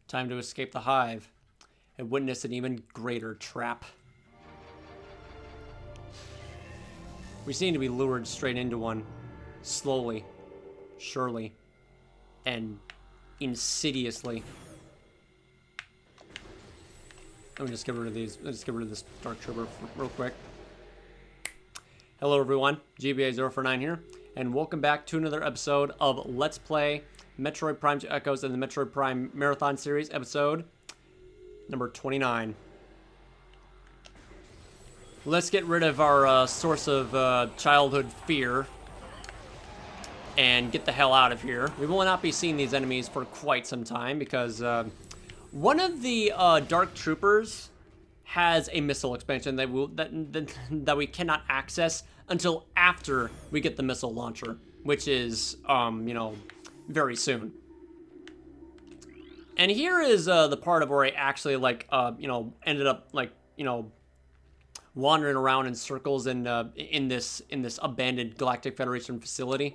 Time to escape the hive and witness an even greater trap. We seem to be lured straight into one, slowly, surely, and insidiously. Let me just get rid of these. Let's get rid of this Dark Trooper real quick. Hello everyone, GBA049 here, and welcome back to another episode of Let's Play Metroid Prime 2 Echoes in the Metroid Prime Marathon Series, episode number 29. Let's get rid of our source of childhood fear and get the hell out of here. We will not be seeing these enemies for quite some time because one of the Dark Troopers has a missile expansion that we cannot access until after we get the missile launcher, which is, you know, very soon. And here is the part of where I actually, like, you know, ended up, like, you know, wandering around in circles in this abandoned Galactic Federation facility.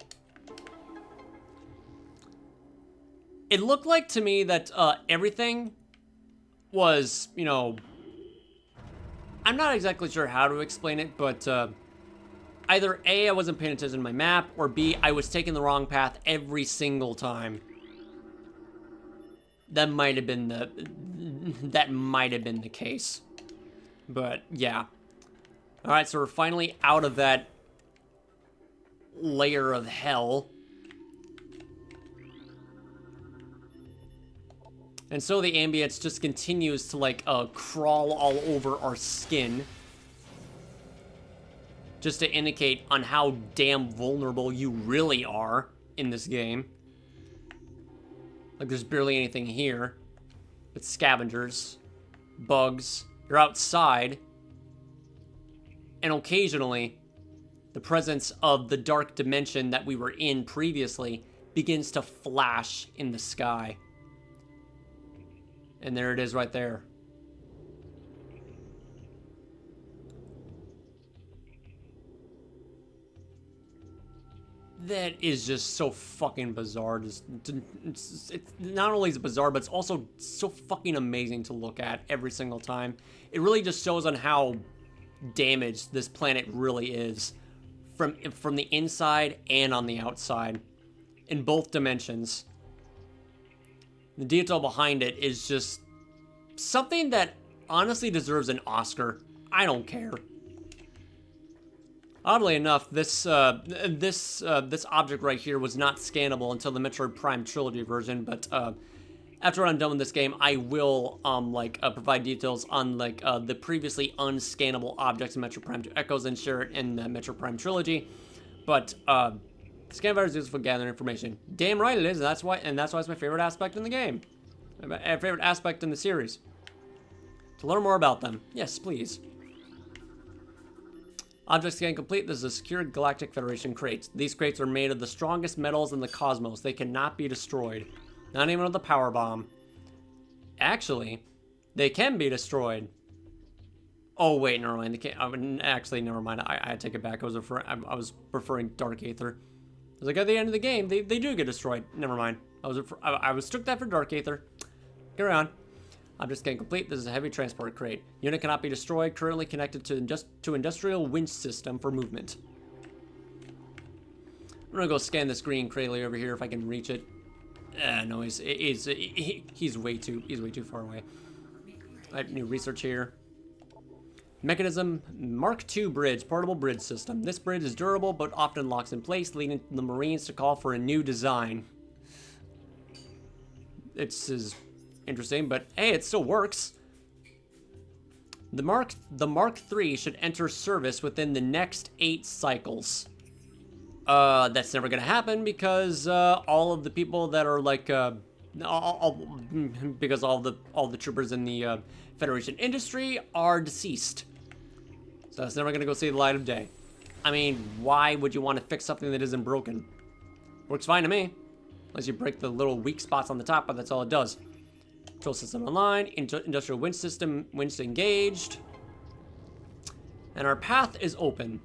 It looked like to me that everything was, you know, I'm not exactly sure how to explain it, but either A, I wasn't paying attention to my map, or B, I was taking the wrong path every single time. That might have been the case. But yeah. All right, so we're finally out of that layer of hell. And so the ambience just continues to, like, crawl all over our skin. Just to indicate on how damn vulnerable you really are in this game. Like, there's barely anything here. But scavengers, bugs, you're outside. And occasionally, the presence of the dark dimension that we were in previously begins to flash in the sky. And there it is right there. That is just so fucking bizarre. It's not only is it bizarre, but it's also so fucking amazing to look at every single time. It really just shows on how damaged this planet really is. From the inside and on the outside. In both dimensions. The detail behind it is just something that honestly deserves an Oscar. I don't care. Oddly enough, this object right here was not scannable until the Metroid Prime Trilogy version, but after I'm done with this game, I will provide details on the previously unscannable objects in Metroid Prime 2 Echoes and share it in the Metroid Prime Trilogy. But scan virus is useful for gathering information. Damn right it is. That's why it's my favorite aspect in the game. My favorite aspect in the series. To learn more about them, yes, please. Object scan complete. This is a secured Galactic Federation crate. These crates are made of the strongest metals in the cosmos. They cannot be destroyed. Not even with the power bomb. Actually, they can be destroyed. Oh wait, never mind. They can't. Actually, never mind. I take it back. I was preferring Dark Aether. I was like, at the end of the game, they do get destroyed. Never mind. I was took that for Dark Aether. Carry on. Object scan complete. This is a heavy transport crate. Unit cannot be destroyed. Currently connected to industrial winch system for movement. I'm gonna go scan this green crate over here if I can reach it. No, he's way too far away. I have new research here. Mechanism Mark II bridge, portable bridge system. This bridge is durable but often locks in place, leading the Marines to call for a new design. It's interesting, but hey, it still works. The Mark III should enter service within the next 8 cycles. That's never gonna happen because all of the people that are like because all the troopers in the Federation industry are deceased. So it's never gonna go see the light of day. I mean, why would you want to fix something that isn't broken? Works fine to me. Unless you break the little weak spots on the top, but that's all it does. Control system online, industrial winch system, winch engaged. And our path is open.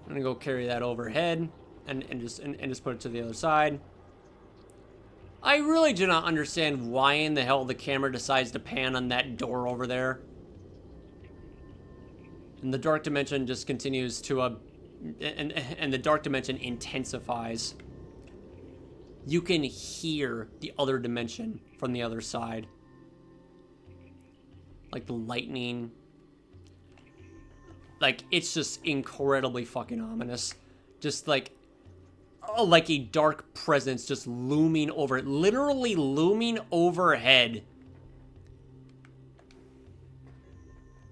I'm gonna go carry that overhead and just put it to the other side. I really do not understand why in the hell the camera decides to pan on that door over there. And the dark dimension just continues to, and the dark dimension intensifies. You can hear the other dimension from the other side. Like the lightning. Like, it's just incredibly fucking ominous. Just like a dark presence just looming over it. Literally looming overhead.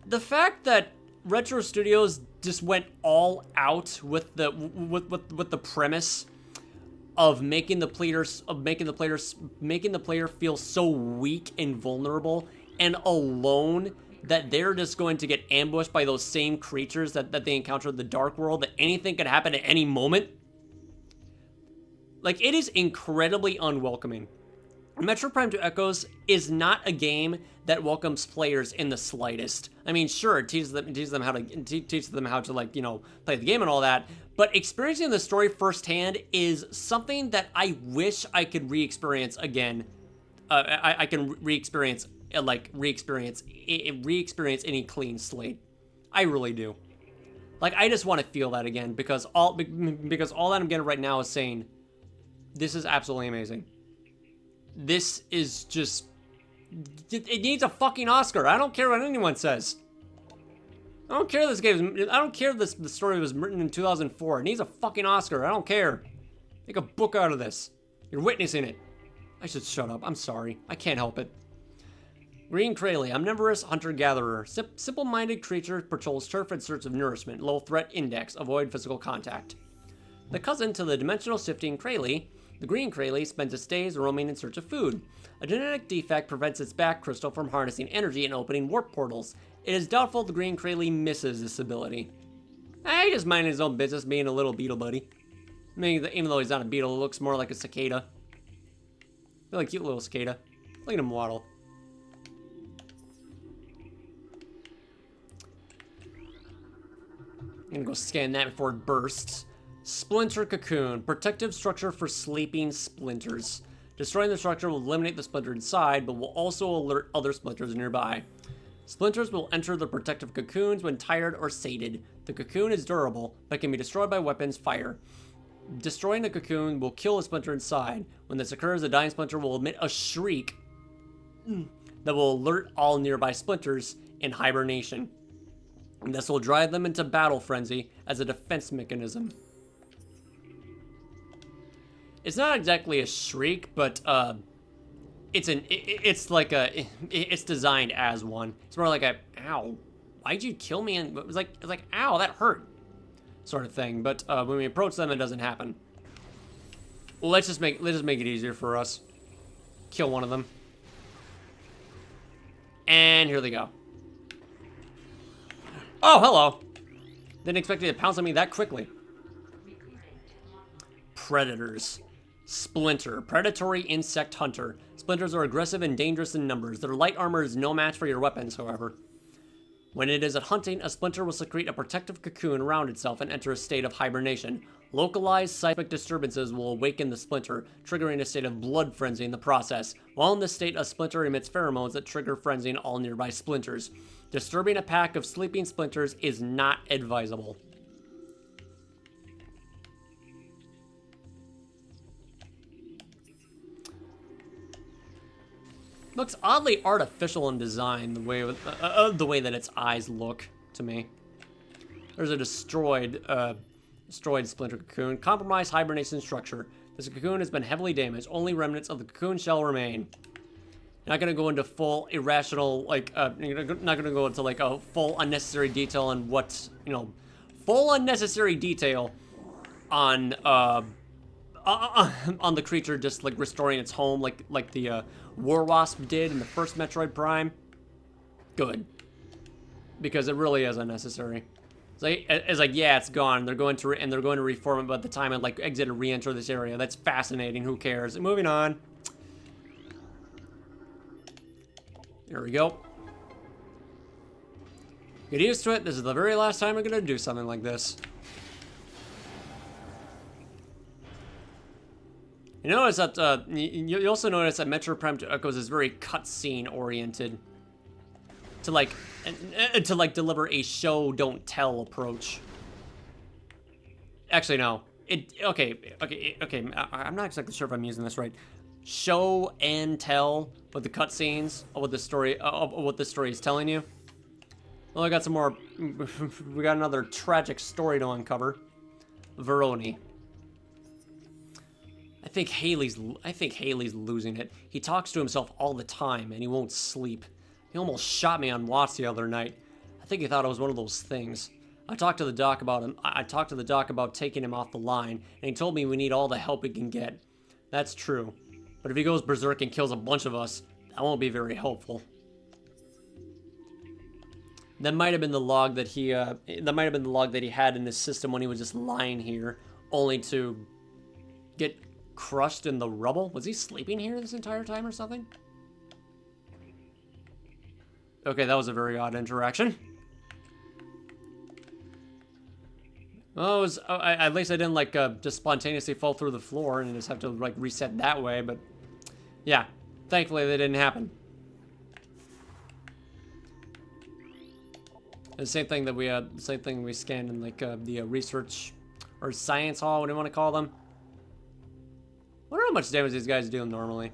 The fact that Retro Studios just went all out with the premise of making the player feel so weak and vulnerable and alone that they're just going to get ambushed by those same creatures that they encounter in the Dark World, that anything could happen at any moment. Like, it is incredibly unwelcoming. Metroid Prime 2 Echoes is not a game that welcomes players in the slightest. I mean, sure, it teaches them how to like, you know, play the game and all that, but experiencing the story firsthand is something that I wish I could re-experience again. I can re-experience any clean slate. I really do. Like, I just want to feel that again because all that I'm getting right now is saying, this is absolutely amazing. This is just... It needs a fucking Oscar. I don't care what anyone says. I don't care if the story was written in 2004. It needs a fucking Oscar. I don't care. Make a book out of this. You're witnessing it. I should shut up. I'm sorry. I can't help it. Green Kraly, omnivorous hunter-gatherer. Simple-minded creature patrols turf in search of nourishment. Low threat index. Avoid physical contact. The cousin to the dimensional shifting Kraly, the green Kraly spends its days roaming in search of food. A genetic defect prevents its back crystal from harnessing energy and opening warp portals. It is doubtful the green Kraly misses this ability. He just minding his own business being a little beetle buddy. I mean, even though he's not a beetle, it looks more like a cicada. Really cute little cicada. Look at him waddle. I'm gonna go scan that before it bursts. Splinter Cocoon, protective structure for sleeping splinters. Destroying the structure will eliminate the splinter inside, but will also alert other splinters nearby. Splinters will enter the protective cocoons when tired or sated. The cocoon is durable, but can be destroyed by weapons fire. Destroying the cocoon will kill a splinter inside. When this occurs, the dying splinter will emit a shriek that will alert all nearby splinters in hibernation. And this will drive them into battle frenzy as a defense mechanism. It's not exactly a shriek, but it's designed as one. It's more like a ow, why'd you kill me? And it was like ow, that hurt, sort of thing. But when we approach them, it doesn't happen. Well, let's just make it easier for us. Kill one of them, and here they go. Oh, hello. Didn't expect you to pounce on me that quickly. Predators. Splinter, predatory insect hunter. Splinters are aggressive and dangerous in numbers. Their light armor is no match for your weapons, however. When it is at hunting, a splinter will secrete a protective cocoon around itself and enter a state of hibernation. Localized seismic disturbances will awaken the splinter, triggering a state of blood frenzy in the process. While in this state, a splinter emits pheromones that trigger frenzy in all nearby splinters. Disturbing a pack of sleeping splinters is not advisable. Looks oddly artificial in design, the way that its eyes look to me. There's a destroyed splinter cocoon. Compromised hibernation structure. This cocoon has been heavily damaged. Only remnants of the cocoon shell remain. Not gonna go into full irrational, not gonna go into like a full unnecessary detail on what, full unnecessary detail on the creature just like restoring its home, like the War Wasp did in the first Metroid Prime. Good, because it really is unnecessary. It's like yeah, it's gone. They're going to reform it by the time it like exit and re-enter this area. That's fascinating. Who cares? Moving on. There we go. Get used to it. This is the very last time I'm gonna do something like this. You notice that, you also notice that Metro Prime 2 Echoes is very cutscene oriented. To like deliver a show, don't tell approach. Actually, no. Okay. I'm not exactly sure if I'm using this right. Show and tell with the cutscenes of what the story is telling you. Well, I got some more. We got another tragic story to uncover. Veroni. I think Haley's losing it. He talks to himself all the time, and he won't sleep. He almost shot me on watch the other night. I think he thought it was one of those things. I talked to the doc about him. I talked to the doc about taking him off the line, and he told me we need all the help we can get. That's true. But if he goes berserk and kills a bunch of us, that won't be very helpful. That might have been the log that he had in his system when he was just lying here, only to get crushed in the rubble. Was he sleeping here this entire time or something? Okay, that was a very odd interaction. Well, at least I didn't like just spontaneously fall through the floor and just have to like reset that way. But yeah, thankfully that didn't happen. The same thing that we scanned in like the research or science hall, what do you want to call them? I wonder how much damage these guys do normally.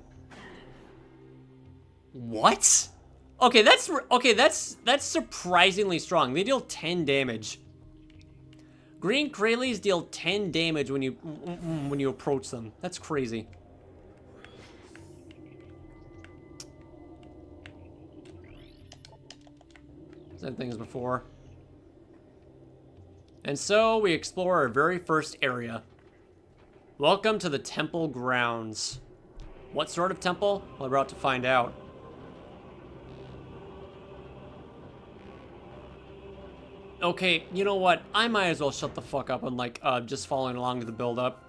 What? Okay, that's surprisingly strong. They deal 10 damage. Green Krayleys deal 10 damage when you approach them. That's crazy. Same thing as before. And so we explore our very first area. Welcome to the temple grounds. What sort of temple? Well, we're about to find out. Okay, you know what? I might as well shut the fuck up and like just following along with the build-up.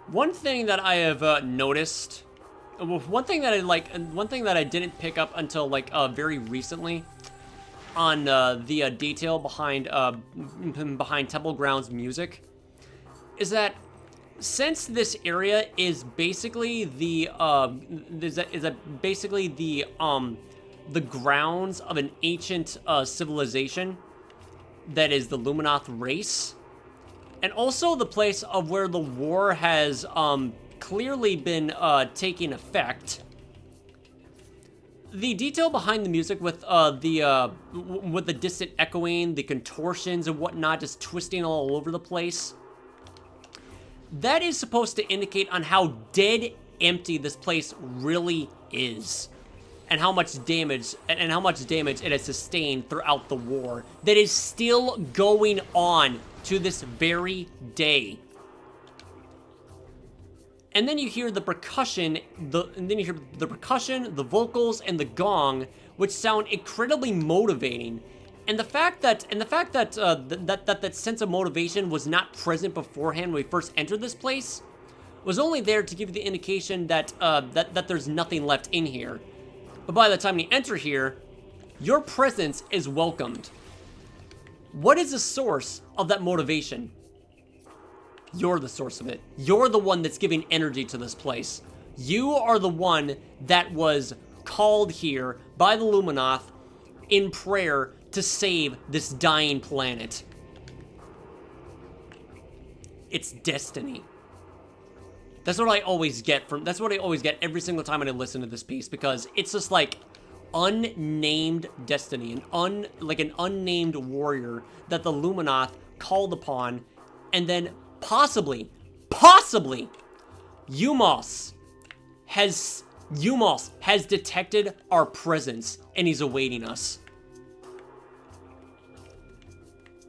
One thing that I have noticed, one thing that I didn't pick up until like very recently, on the detail behind Temple Grounds music, is that since this area is basically the grounds of an ancient civilization that is the Luminoth race, and also the place of where the war has clearly been taking effect. The detail behind the music with the distant echoing, the contortions and whatnot, just twisting all over the place, that is supposed to indicate on how dead empty this place really is, and how much damage it has sustained throughout the war that is still going on to this very day. And then you hear the percussion, the vocals, and the gong, which sound incredibly motivating. And the fact that that sense of motivation was not present beforehand when we first entered this place was only there to give you the indication that that there's nothing left in here. But by the time you enter here, your presence is welcomed. What is the source of that motivation? You're the source of it. You're the one that's giving energy to this place. You are the one that was called here by the Luminoth in prayer to save this dying planet. It's destiny. That's what I always get every single time when I listen to this piece, because it's just like unnamed destiny, an unnamed warrior that the Luminoth called upon, and then possibly, Umos has detected our presence and he's awaiting us.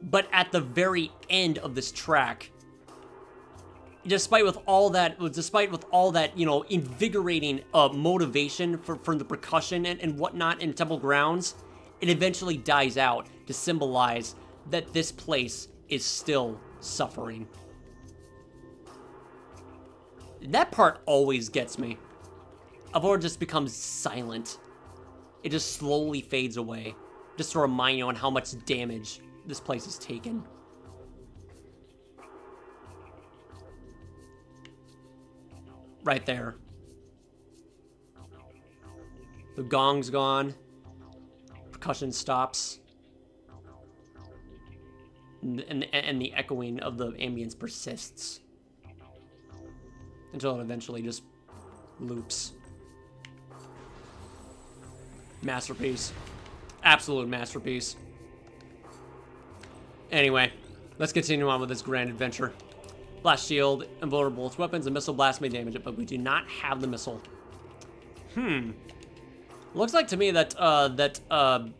But at the very end of this track, despite with all that, you know, invigorating motivation from the percussion and whatnot in Temple Grounds, it eventually dies out to symbolize that this place is still suffering. That part always gets me. Avor just becomes silent. It just slowly fades away, just to remind you on how much damage this place has taken. right there. The gong's gone. Percussion stops. And the echoing of the ambience persists. Until it eventually just loops. Masterpiece. Absolute masterpiece. Anyway, let's continue on with this grand adventure. Blast shield, invulnerable to weapons, and missile blast may damage it, but we do not have the missile. Looks like to me that the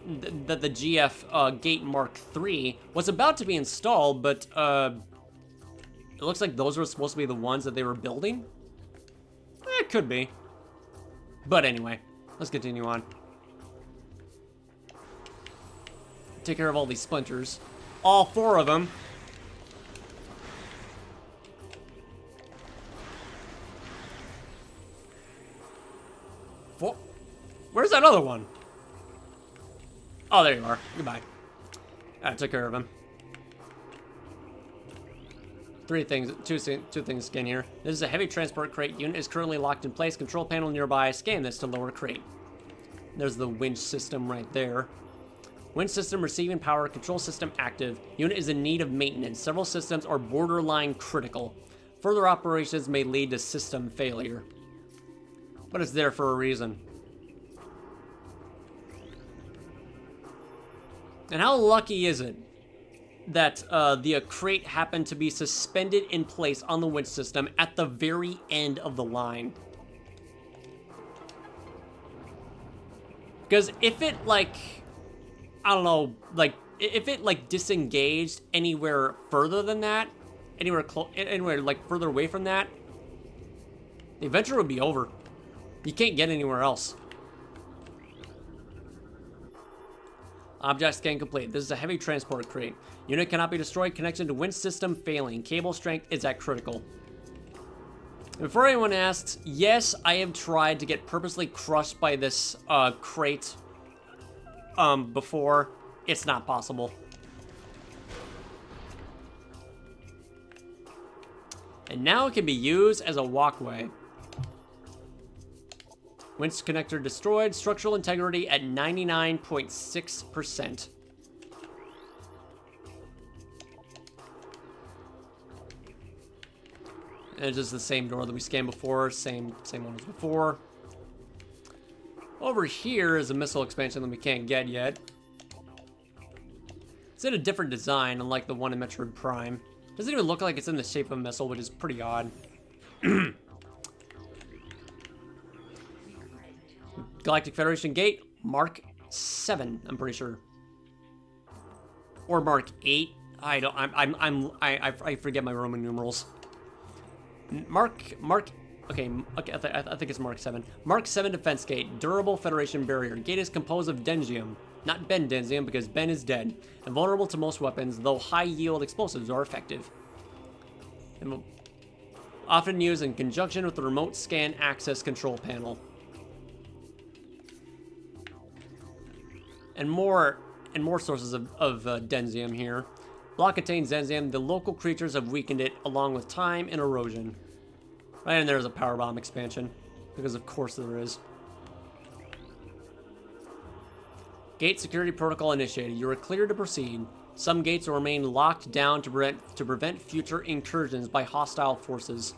GF Gate Mark III was about to be installed, but it looks like those were supposed to be the ones that they were building. It could be. But anyway, let's continue on. Take care of all these splinters. All 4 of them. Where's that other one? Oh, there you are. Goodbye. I took care of him. 3 things, two things scan here. This is a heavy transport crate. Unit is currently locked in place. Control panel nearby. Scan this to lower crate. There's the winch system right there. Winch system receiving power. Control system active. Unit is in need of maintenance. Several systems are borderline critical. Further operations may lead to system failure. But it's there for a reason. And how lucky is it that the crate happened to be suspended in place on the winch system at the very end of the line? Because if it, like, I don't know, like, if it, like, disengaged anywhere further than that, anywhere, like, further away from that, the adventure would be over. You can't get anywhere else. Object scan complete. This is a heavy transport crate. Unit cannot be destroyed. Connection to winch system failing. Cable strength is at critical. Before anyone asks, yes, I have tried to get purposely crushed by this crate before. It's not possible. And now it can be used as a walkway. Winch connector destroyed. Structural integrity at 99.6%. And it's just the same door that we scanned before. Same one as before. Over here is a missile expansion that we can't get yet. It's in a different design, unlike the one in Metroid Prime. Doesn't even look like it's in the shape of a missile, which is pretty odd. Galactic Federation Gate, Mark 7, I'm pretty sure. Or Mark 8. I forget my Roman numerals. Okay, I think it's Mark 7. Mark 7 Defense Gate, Durable Federation Barrier. Gate is composed of denzium. Not Ben denzium, because Ben is dead. And vulnerable to most weapons, though high-yield explosives are effective. And often used in conjunction with the remote scan access control panel. And more sources of denzium here. Block contains denzium. The local creatures have weakened it along with time and erosion. Right, and there's a power bomb expansion, because of course there is. Gate security protocol initiated. You are cleared to proceed. Some gates will remain locked down to prevent future incursions by hostile forces.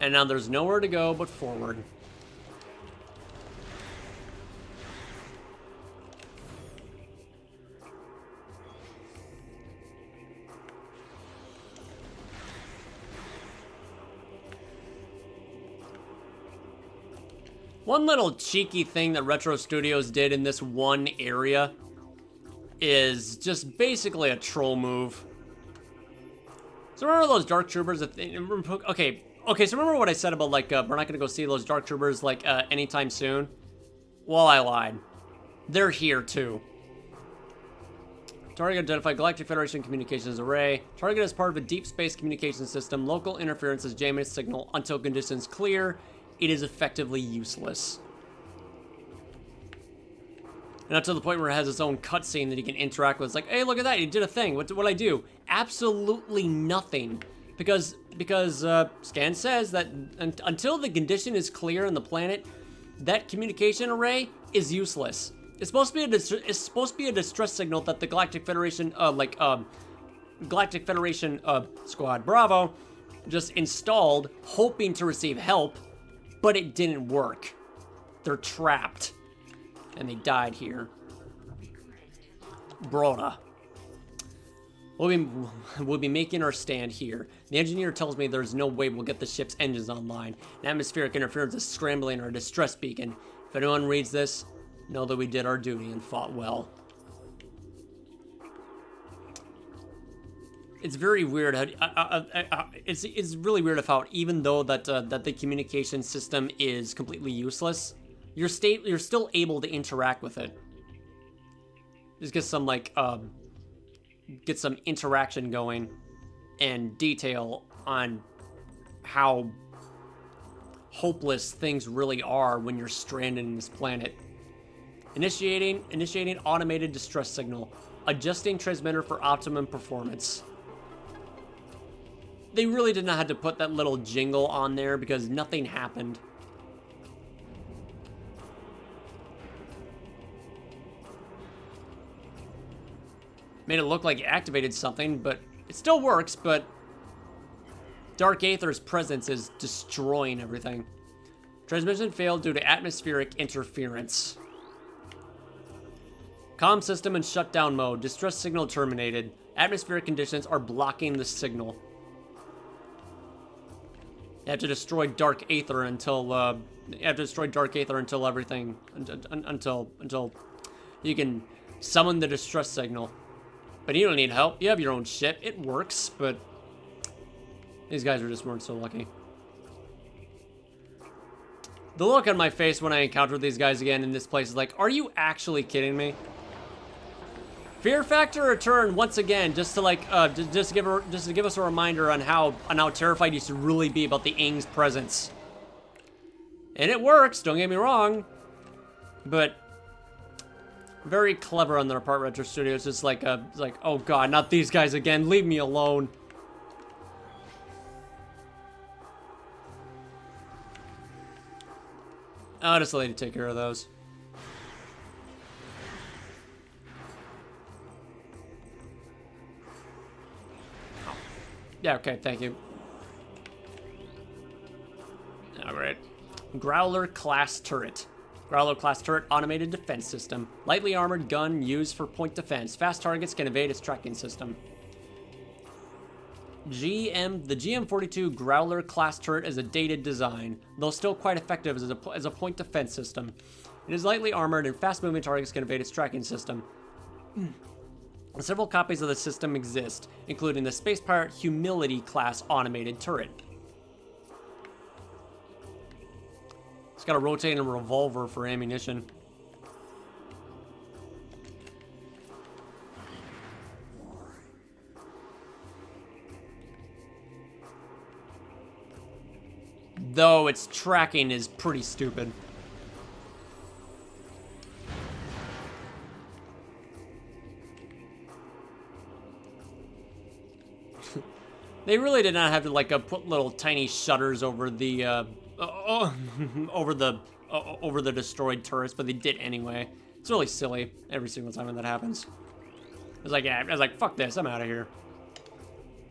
And now there's nowhere to go but forward. One little cheeky thing that Retro Studios did in this one area is just basically a troll move. So remember those Dark Troopers? Okay, so remember what I said about, like, we're not going to go see those Dark Troopers, like, anytime soon? Well, I lied. They're here, too. Target identified. Galactic Federation Communications Array. Target is part of a deep space communication system. Local interference is jamming its signal. Until conditions clear, it is effectively useless. And up to the point where it has its own cutscene that he can interact with. It's like, hey, look at that, he did a thing. What'd I do? Absolutely nothing. Because Scan says that until the condition is clear on the planet, that communication array is useless. It's supposed to be a distress signal that the Galactic Federation, Galactic Federation Squad Bravo just installed, hoping to receive help, but it didn't work. They're trapped, and they died here. Broda. We'll be making our stand here. The engineer tells me there's no way we'll get the ship's engines online. An atmospheric interference is scrambling our distress beacon. If anyone reads this, know that we did our duty and fought well. It's very weird how it's really weird how even though that the communication system is completely useless, you're still able to interact with it. Just get some get some interaction going and detail on how hopeless things really are when you're stranded in this planet. Initiating automated distress signal. Adjusting transmitter for optimum performance. They really did not have to put that little jingle on there because nothing happened. Made it look like it activated something, but it still works, but Dark Aether's presence is destroying everything. Transmission failed due to atmospheric interference. Comm system in shutdown mode. Distress signal terminated. Atmospheric conditions are blocking the signal. You have to destroy Dark Aether until everything until you can summon the distress signal. But you don't need help. You have your own ship. It works, but these guys weren't so lucky. The look on my face when I encountered these guys again in this place is like, are you actually kidding me? Fear factor returned once again, just to give us a reminder on how terrified you should really be about the Ing's presence. And it works, don't get me wrong, but very clever on their part, Retro Studios. It's like oh god, not these guys again. Leave me alone. I'll just let you take care of those. Yeah, okay, thank you. Alright. Growler class turret. Growler class turret automated defense system. Lightly armored gun used for point defense. Fast targets can evade its tracking system. The GM42 Growler class turret is a dated design, though still quite effective as a point defense system. It is lightly armored and fast moving targets can evade its tracking system. Several copies of the system exist, including the Space Pirate Humility class automated turret. It's got a rotating revolver for ammunition. Though its tracking is pretty stupid. They really did not have to put little tiny shutters over the over the destroyed turrets, but they did anyway. It's really silly every single time that happens. It's like, yeah, I was like, fuck this, I'm out of here.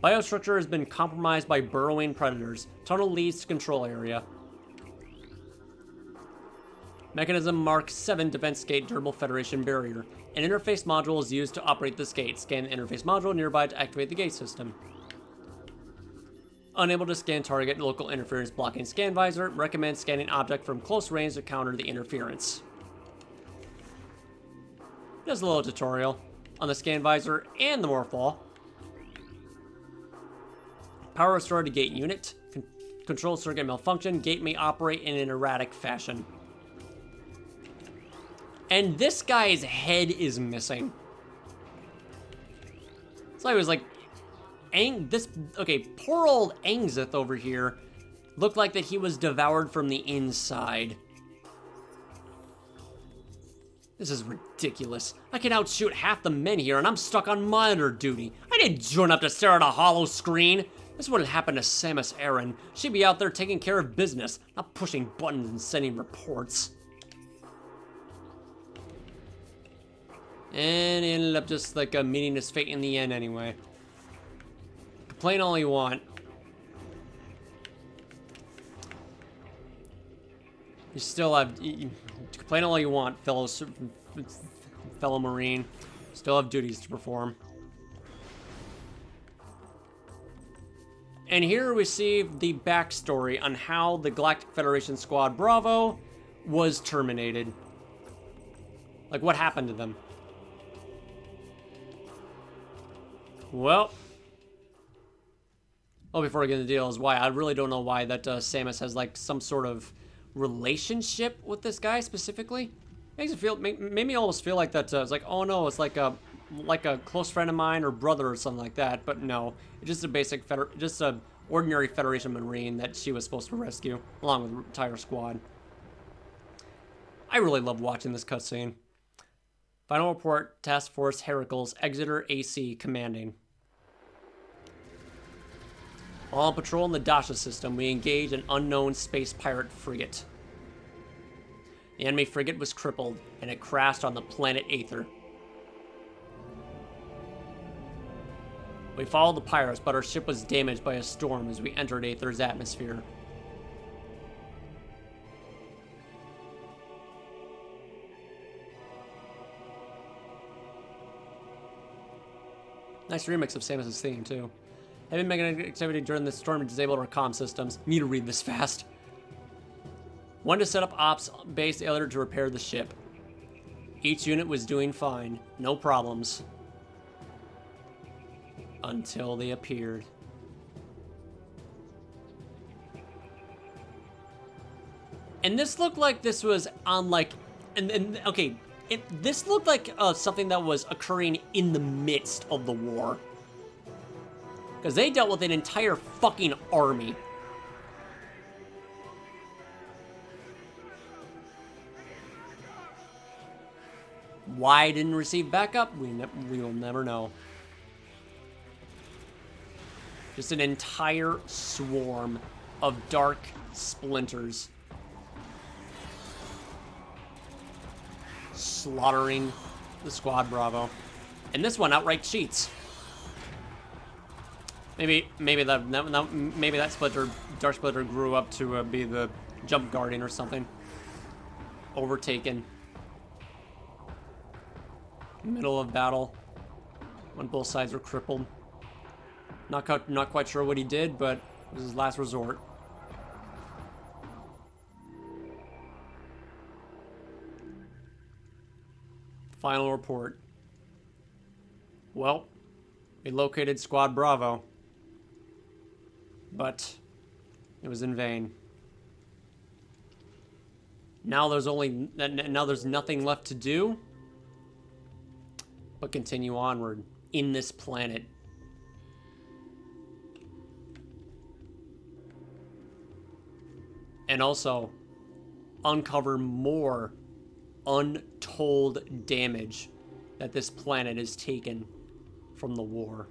Biostructure has been compromised by burrowing predators. Tunnel leads to control area. Mechanism Mark 7 defense gate durable Federation barrier. An interface module is used to operate this gate. Scan the interface module nearby to activate the gate system. Unable to scan target, local interference blocking scan visor. Recommend scanning object from close range to counter the interference. Just a little tutorial on the scan visor and the morphball. Power restored to gate unit. Control circuit malfunction. Gate may operate in an erratic fashion. And this guy's head is missing. So I was like, okay, poor old Angzith over here looked like that he was devoured from the inside. This is ridiculous. I can outshoot half the men here and I'm stuck on monitor duty. I didn't join up to stare at a hollow screen. This wouldn't happen to Samus Aran. She'd be out there taking care of business, not pushing buttons and sending reports. And he ended up just like meeting his fate in the end anyway. Complain all you want. You still have... complain all you want, fellow Marine. Still have duties to perform. And here we see the backstory on how the Galactic Federation Squad Bravo was terminated. Like, what happened to them? Well... oh, before I get into the deal is why I really don't know why that Samus has, like, some sort of relationship with this guy specifically. Makes it feel, made me almost feel like that. It's like, oh no, it's like a close friend of mine or brother or something like that. But no, it's just a basic just a ordinary Federation Marine that she was supposed to rescue, along with the entire squad. I really love watching this cutscene. Final report: Task Force Heracles, Exeter AC, commanding. While on patrol in the Dasha system, we engaged an unknown space pirate frigate. The enemy frigate was crippled, and it crashed on the planet Aether. We followed the pirates, but our ship was damaged by a storm as we entered Aether's atmosphere. Nice remix of Samus' theme, too. Heavy magnetic activity during the storm disabled our comm systems. Need to read this fast. One to set up ops base, the other to repair the ship. Each unit was doing fine. No problems. Until they appeared. And this looked like this was on like... okay, this looked like something that was occurring in the midst of the war. Because they dealt with an entire fucking army. Why didn't receive backup? We will never know. Just an entire swarm of dark splinters. Slaughtering the Squad Bravo. And this one outright cheats. Maybe that splinter, Dark Splinter, grew up to be the jump guardian or something. Overtaken. Middle of battle, when both sides were crippled. Not quite sure what he did, but it was his last resort. Final report. Well, we located Squad Bravo. But it was in vain. Now there's nothing left to do but continue onward in this planet. And also uncover more untold damage that this planet has taken from the war.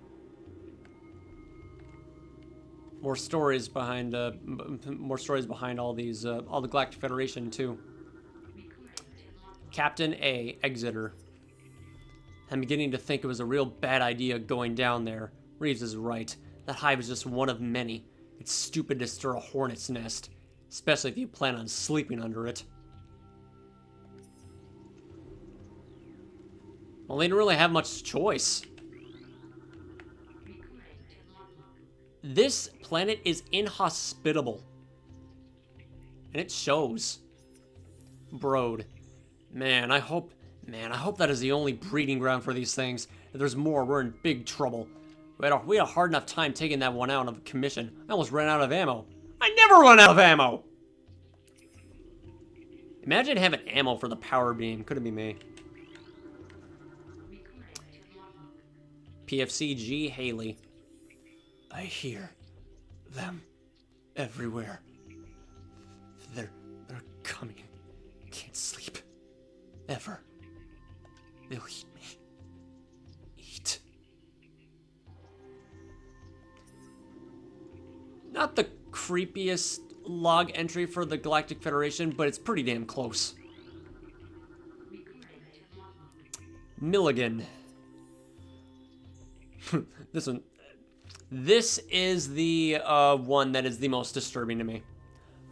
More stories behind all these, all the Galactic Federation too. Captain A, Exeter. I'm beginning to think it was a real bad idea going down there. Reeves is right. That hive is just one of many. It's stupid to stir a hornet's nest, especially if you plan on sleeping under it. Well, they didn't really have much choice. This planet is inhospitable. And it shows. Broad. Man, I hope that is the only breeding ground for these things. If there's more, we're in big trouble. We had a hard enough time taking that one out of commission. I almost ran out of ammo. I never run out of ammo! Imagine having ammo for the power beam. Couldn't be me. PFCG Haley. I hear them everywhere. They're coming. Can't sleep. Ever. They'll eat me. Eat. Not the creepiest log entry for the Galactic Federation, but it's pretty damn close. Milligan. This is the one that is the most disturbing to me.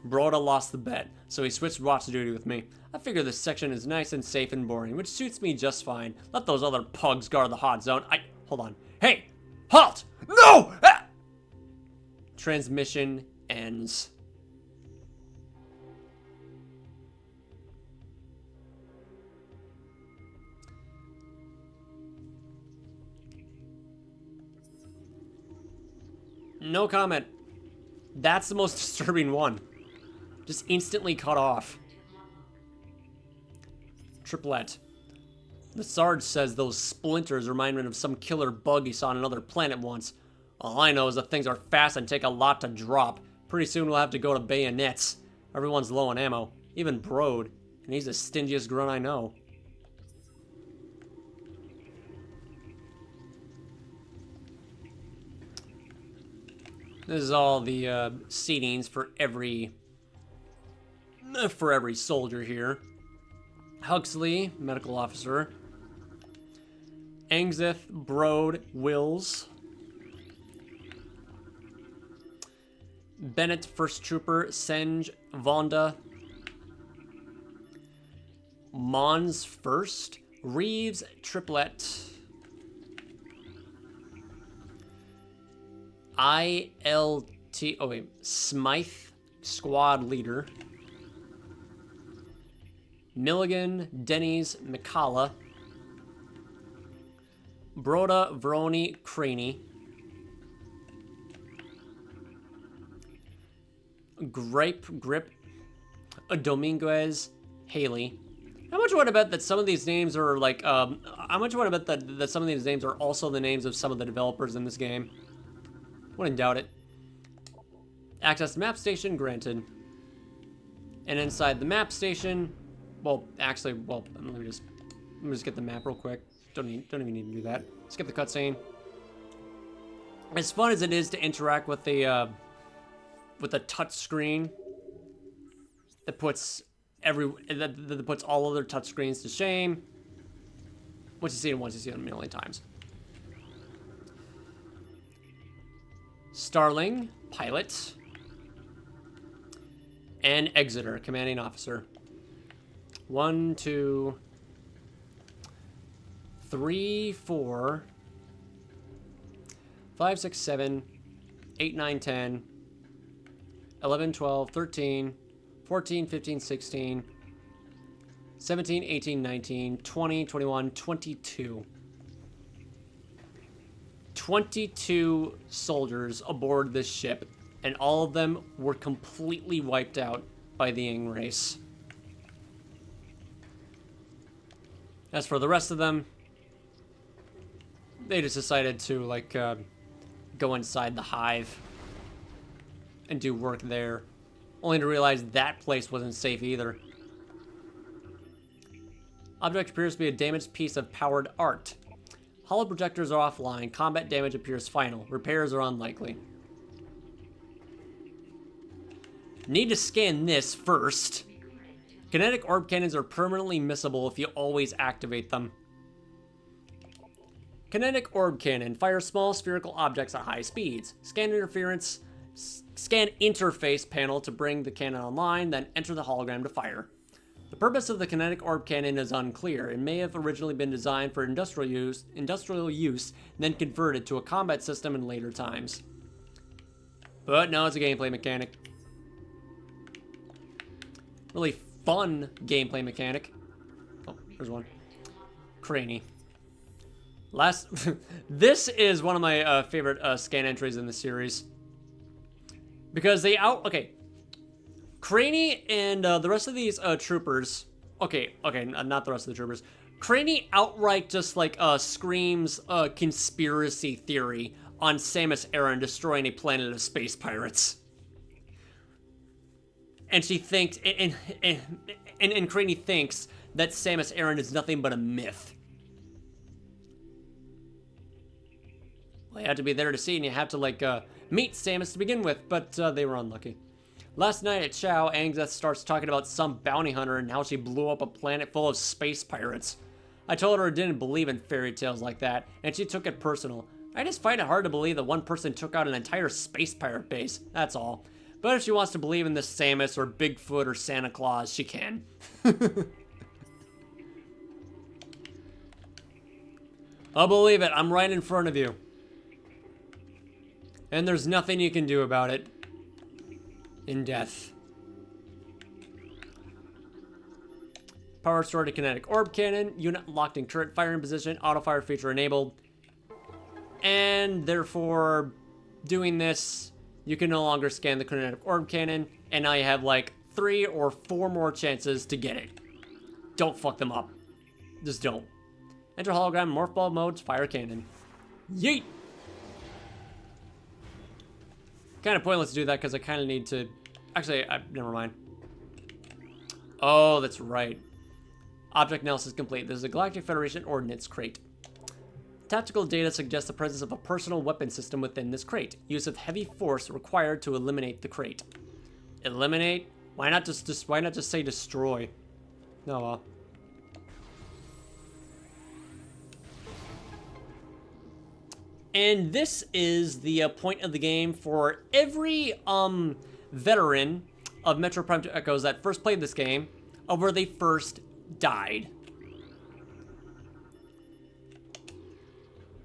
Broda lost the bet, so he switched watch duty with me. I figure this section is nice and safe and boring, which suits me just fine. Let those other pugs guard the hot zone. Hold on. Hey! Halt! No! Ah! Transmission ends. No comment. That's the most disturbing one. Just instantly cut off. Triplet. The Sarge says those splinters remind him of some killer bug he saw on another planet once. All I know is that things are fast and take a lot to drop. Pretty soon we'll have to go to bayonets. Everyone's low on ammo. Even Brode. And he's the stingiest grunt I know. This is all the seatings for every soldier here. Huxley, medical officer. Angseth, Brode, Wills. Bennett, first trooper. Senj, Vonda. Mons, first. Reeves, triplet. Smythe, squad leader. Milligan, Denny's, McCalla. Broda, Vroni, Craney. Grip, Dominguez, Haley. How much would I bet that some of these names are like, how much would I bet that some of these names are also the names of some of the developers in this game? Wouldn't doubt it. Access to map station granted. And inside the map station, let me just get the map real quick. Don't even need to do that. Skip the cutscene. As fun as it is to interact with the touch screen that puts that puts all other touch screens to shame. Once you see it once, you see it a million times. Starling, pilot. And Exeter, commanding officer. 1, 2, 3, 4, 5, 6, 7, 8, 9, 10, 11, 12, 13, 14, 15, 16, 17, 18, 19, 20, 21, 22. 22 soldiers aboard this ship, and all of them were completely wiped out by the Ing race. As for the rest of them, they just decided to, go inside the hive and do work there, only to realize that place wasn't safe either. Object appears to be a damaged piece of powered art. Hollow projectors are offline. Combat damage appears final. Repairs are unlikely. Need to scan this first. Kinetic orb cannons are permanently missable if you always activate them. Kinetic orb cannon. Fire small spherical objects at high speeds. Scan interface panel to bring the cannon online, then enter the hologram to fire. The purpose of the kinetic orb cannon is unclear. It may have originally been designed for industrial use, and then converted to a combat system in later times. But no, it's a gameplay mechanic. Really fun gameplay mechanic. Oh, there's one. Craney. This is one of my favorite scan entries in the series. Because Craney and the rest of these troopers, not the rest of the troopers. Craney outright just screams conspiracy theory on Samus Aran destroying a planet of space pirates. And she thinks, and Craney thinks that Samus Aran is nothing but a myth. Well, you have to be there to see, and you have to, like, meet Samus to begin with, but they were unlucky. Last night at Chow, Aangzeth starts talking about some bounty hunter and how she blew up a planet full of space pirates. I told her I didn't believe in fairy tales like that, and she took it personal. I just find it hard to believe that one person took out an entire space pirate base, that's all. But if she wants to believe in this Samus or Bigfoot or Santa Claus, she can. I'll believe it, I'm right in front of you. And there's nothing you can do about it. In death. Power restored to kinetic orb cannon. Unit locked in turret firing position. Auto fire feature enabled. And therefore, doing this, you can no longer scan the kinetic orb cannon. And now you have like 3 or 4 more chances to get it. Don't fuck them up. Just don't. Enter hologram morph ball modes. Fire cannon. Yeet! Kind of pointless to do that because I kind of need to... Actually, never mind. Oh, that's right. Object analysis complete. This is a Galactic Federation Ordnance Crate. Tactical data suggests the presence of a personal weapon system within this crate. Use of heavy force required to eliminate the crate. Eliminate? Why not just say destroy? Oh well. And this is the point of the game for every veteran of Metroid Prime 2 Echoes that first played this game, of where they first died.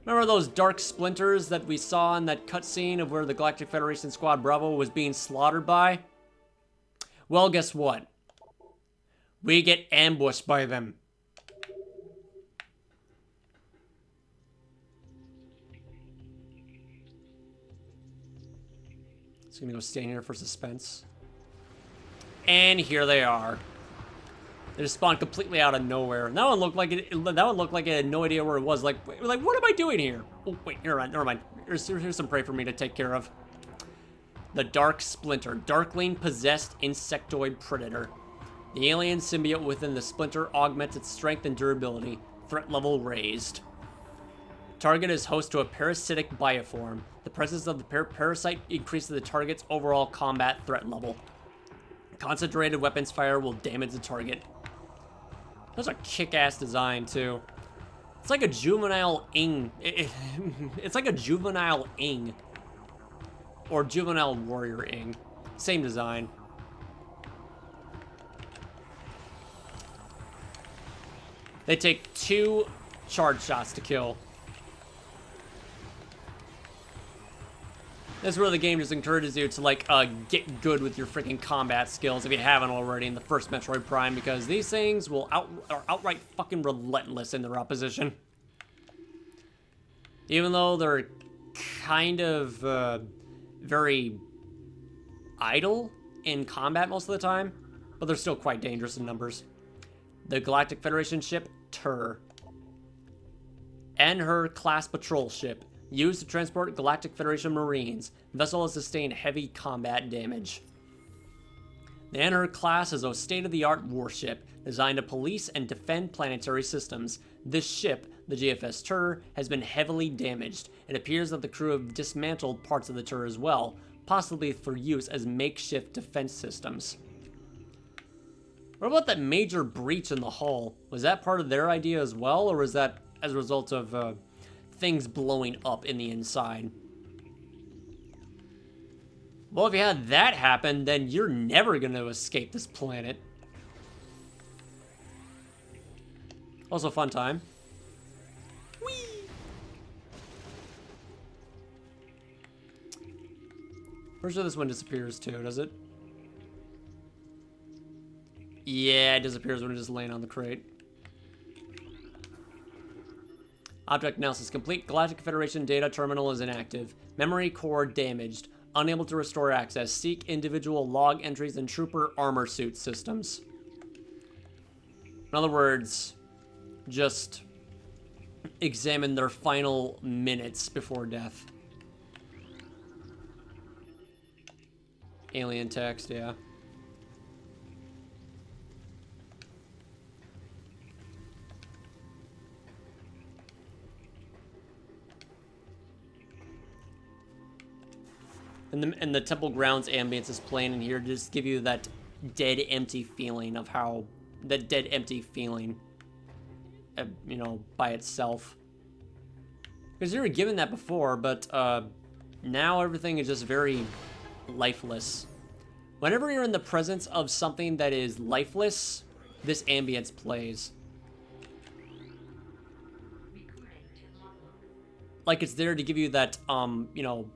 Remember those dark splinters that we saw in that cutscene of where the Galactic Federation Squad Bravo was being slaughtered by? Well, guess what? We get ambushed by them. Just gonna go stand here for suspense. And here they are. They just spawned completely out of nowhere. That one looked like it had no idea where it was. Like what am I doing here? Oh wait, never mind. Here's some prey for me to take care of. The Dark Splinter, Darkling possessed insectoid predator. The alien symbiote within the splinter augments its strength and durability. Threat level raised. Target is host to a parasitic bioform. The presence of the parasite increases the target's overall combat threat level. Concentrated weapons fire will damage the target. That's a kick-ass design, too. It's like a juvenile Ing. It's like a juvenile Ing. Or juvenile warrior Ing. Same design. They take 2 charge shots to kill. This is where the game just encourages you to, like, get good with your freaking combat skills if you haven't already in the first Metroid Prime, because these things are outright fucking relentless in their opposition. Even though they're kind of very idle in combat most of the time, but they're still quite dangerous in numbers. The Galactic Federation ship, Tur. And her class patrol ship. Used to transport Galactic Federation Marines. Vessel has sustained heavy combat damage. The Anhur class is a state-of-the-art warship designed to police and defend planetary systems. This ship, the GFS Tur, has been heavily damaged. It appears that the crew have dismantled parts of the Tur as well, possibly for use as makeshift defense systems. What about that major breach in the hull? Was that part of their idea as well, or was that as a result of things blowing up in the inside? Well, if you had that happen, then you're never going to escape this planet. Also, fun time. Whee! Pretty sure this one disappears too, does it? Yeah, it disappears when it's just laying on the crate. Object analysis complete. Galactic Federation data terminal is inactive. Memory core damaged. Unable to restore access. Seek individual log entries and trooper armor suit systems. In other words, just examine their final minutes before death. Alien text, yeah. And the temple grounds ambience is playing in here to just give you that dead, empty feeling of how... That dead, empty feeling, you know, by itself. Because you were given that before, but now everything is just very lifeless. Whenever you're in the presence of something that is lifeless, this ambience plays. Like it's there to give you that, you know,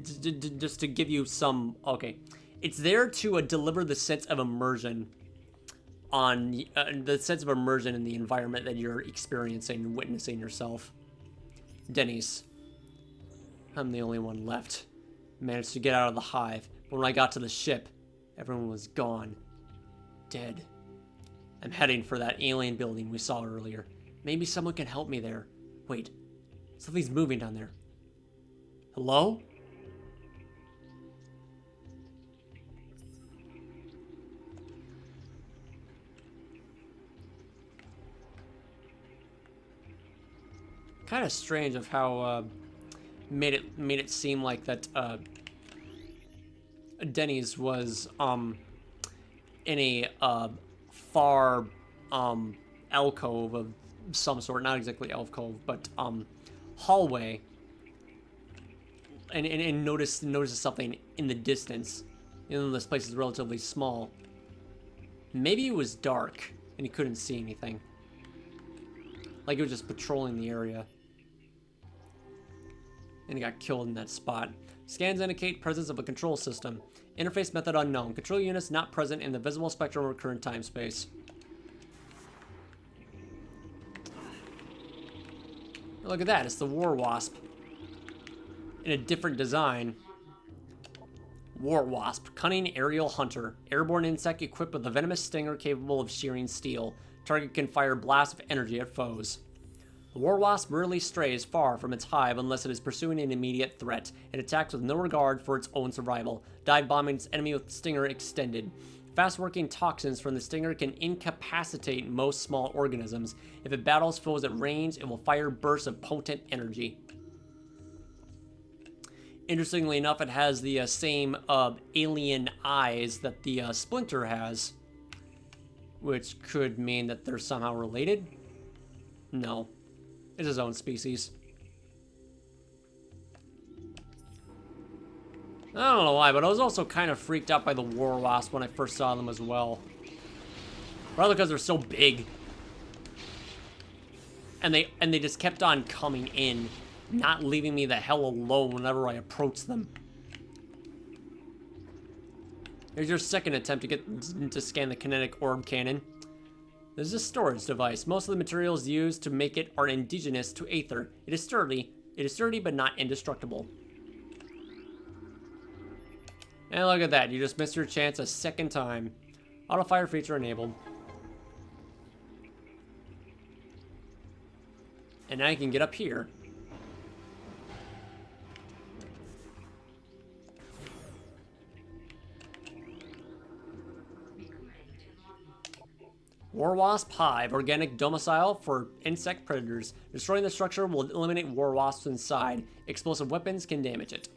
just to give you some, okay. It's there to deliver the sense of immersion on, the sense of immersion in the environment that you're experiencing and witnessing yourself. Denny's. I'm the only one left. Managed to get out of the hive, but when I got to the ship, everyone was gone. Dead. I'm heading for that alien building we saw earlier. Maybe someone can help me there. Wait. Something's moving down there. Hello? Kind of strange of how made it seem like that Denny's was in a far alcove of some sort, not exactly alcove, but hallway, and notices something in the distance. You know, this place is relatively small. Maybe it was dark and he couldn't see anything. Like he was just patrolling the area. And he got killed in that spot. Scans indicate presence of a control system. Interface method unknown. Control units not present in the visible spectrum or current time space. Look at that, it's the War Wasp. In a different design. War Wasp, cunning aerial hunter. Airborne insect equipped with a venomous stinger capable of shearing steel. Target can fire blasts of energy at foes. The War Wasp rarely strays far from its hive unless it is pursuing an immediate threat. It attacks with no regard for its own survival, dive bombing its enemy with stinger extended. Fast-working toxins from the stinger can incapacitate most small organisms. If it battles foes at range, it will fire bursts of potent energy. Interestingly enough, it has the same alien eyes that the Splinter has, which could mean that they're somehow related. No. It's his own species. I don't know why, but I was also kind of freaked out by the War Wasp when I first saw them as well. Probably because they're so big. And they just kept on coming in, not leaving me the hell alone whenever I approached them. Here's your second attempt to scan the kinetic orb cannon. This is a storage device. Most of the materials used to make it are indigenous to Aether. It is sturdy but not indestructible. And look at that, you just missed your chance a second time. Auto fire feature enabled. And now you can get up here. War Wasp Hive, organic domicile for insect predators. Destroying the structure will eliminate war wasps inside. Explosive weapons can damage it.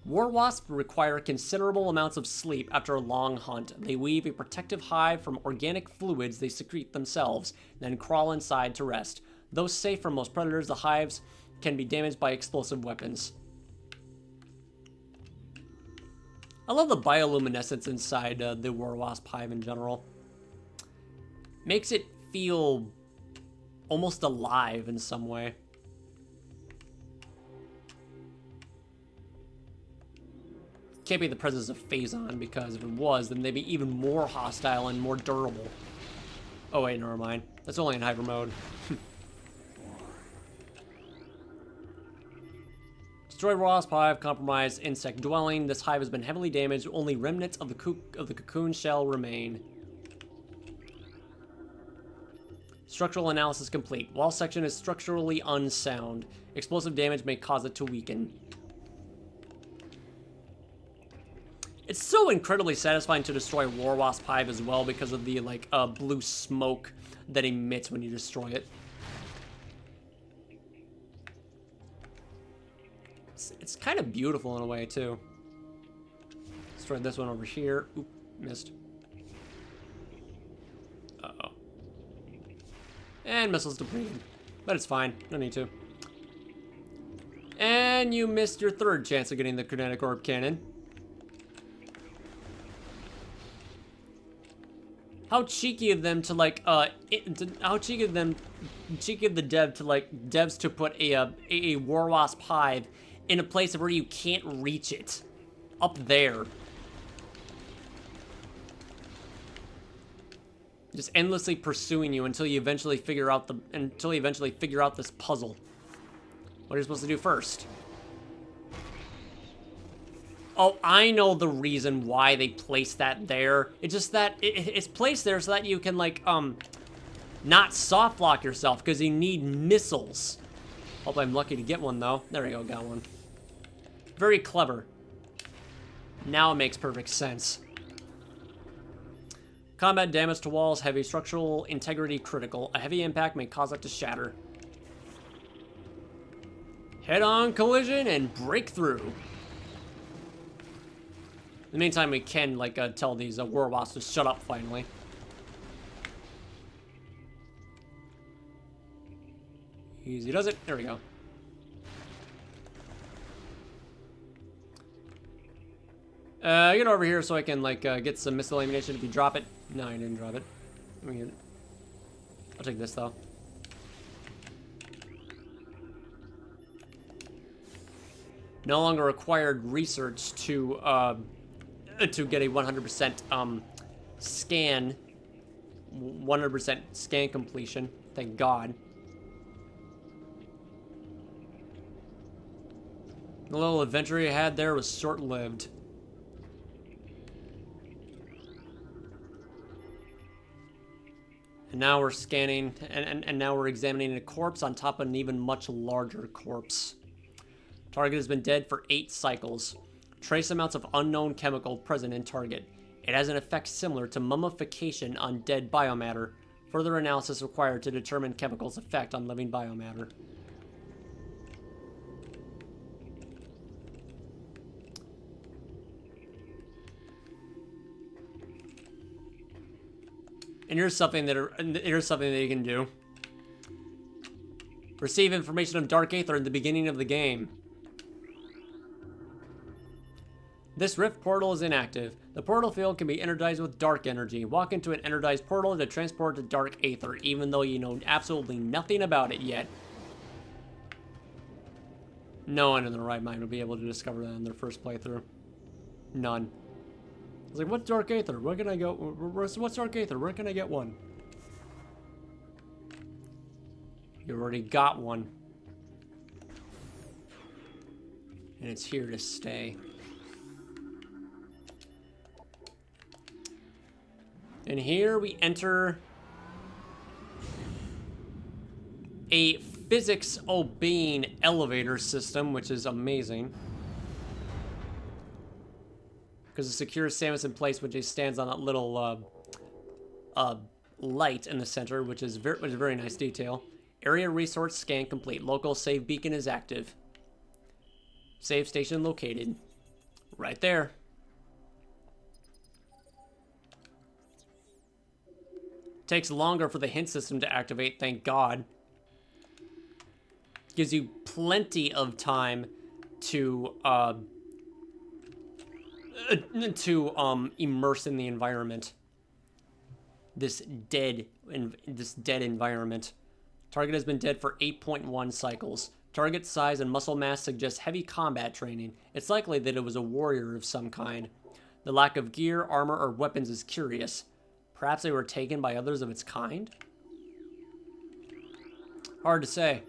War wasps require considerable amounts of sleep after a long hunt. They weave a protective hive from organic fluids they secrete themselves, then crawl inside to rest. Though safe from most predators, the hives can be damaged by explosive weapons. I love the bioluminescence inside the War Wasp Hive in general. Makes it feel almost alive in some way. Can't be the presence of phazon, because if it was, then they'd be even more hostile and more durable. Oh wait, never mind. That's only in hyper mode. Destroyed Wasp Hive, compromised insect dwelling. This hive has been heavily damaged. Only remnants of the cocoon shell remain. Structural analysis complete. Wall section is structurally unsound. Explosive damage may cause it to weaken. It's so incredibly satisfying to destroy War Wasp Hive as well because of the blue smoke that emits when you destroy it. It's kind of beautiful in a way too. Destroy this one over here. Oop, missed. Uh-oh. And missiles depleted. But it's fine. No need to. And you missed your third chance of getting the kinetic orb cannon. How cheeky of them to like, how cheeky of the devs to put a war wasp hive in a place where you can't reach it. Up there. Just endlessly pursuing you until you eventually figure out this puzzle. What are you supposed to do first? Oh, I know the reason why they placed that there. It's just that it's placed there so that you can, like, not soft lock yourself, because you need missiles. Hope I'm lucky to get one, though. There we go, got one. Very clever. Now it makes perfect sense. Combat damage to walls, heavy structural integrity critical. A heavy impact may cause it to shatter. Head-on collision and breakthrough. In the meantime, we can, like, tell these war wasps to shut up, finally. Easy does it. There we go. Get over here so I can, like, get some missile ammunition if you drop it. No, I didn't drop it. Let me get it. I'll take this, though. No longer required research to get a 100% scan, 100% scan completion. Thank God. The little adventure you had there was short-lived. And now we're scanning, and now we're examining a corpse on top of an even much larger corpse. Target has been dead for 8 cycles. Trace amounts of unknown chemical present in target. It has an effect similar to mummification on dead biomatter. Further analysis required to determine chemical's effect on living biomatter. And here's something that you can do. Receive information of Dark Aether at the beginning of the game. This rift portal is inactive. The portal field can be energized with dark energy. Walk into an energized portal to transport to Dark Aether, even though you know absolutely nothing about it yet. No one in their right mind would be able to discover that in their first playthrough. None. I was like, what's Dark Aether? Where can I go? What's Dark Aether? Where can I get one? You already got one. And it's here to stay. And here we enter a physics-obeying elevator system, which is amazing. Because it secures Samus in place when she stands on that little light in the center, which is a very nice detail. Area resource scan complete. Local save beacon is active. Save station located. Right there. Takes longer for the hint system to activate, thank God. Gives you plenty of time to immerse in the environment. This dead environment. Target has been dead for 8.1 cycles. Target size and muscle mass suggest heavy combat training. It's likely that it was a warrior of some kind. The lack of gear, armor, or weapons is curious. Perhaps they were taken by others of its kind? Hard to say.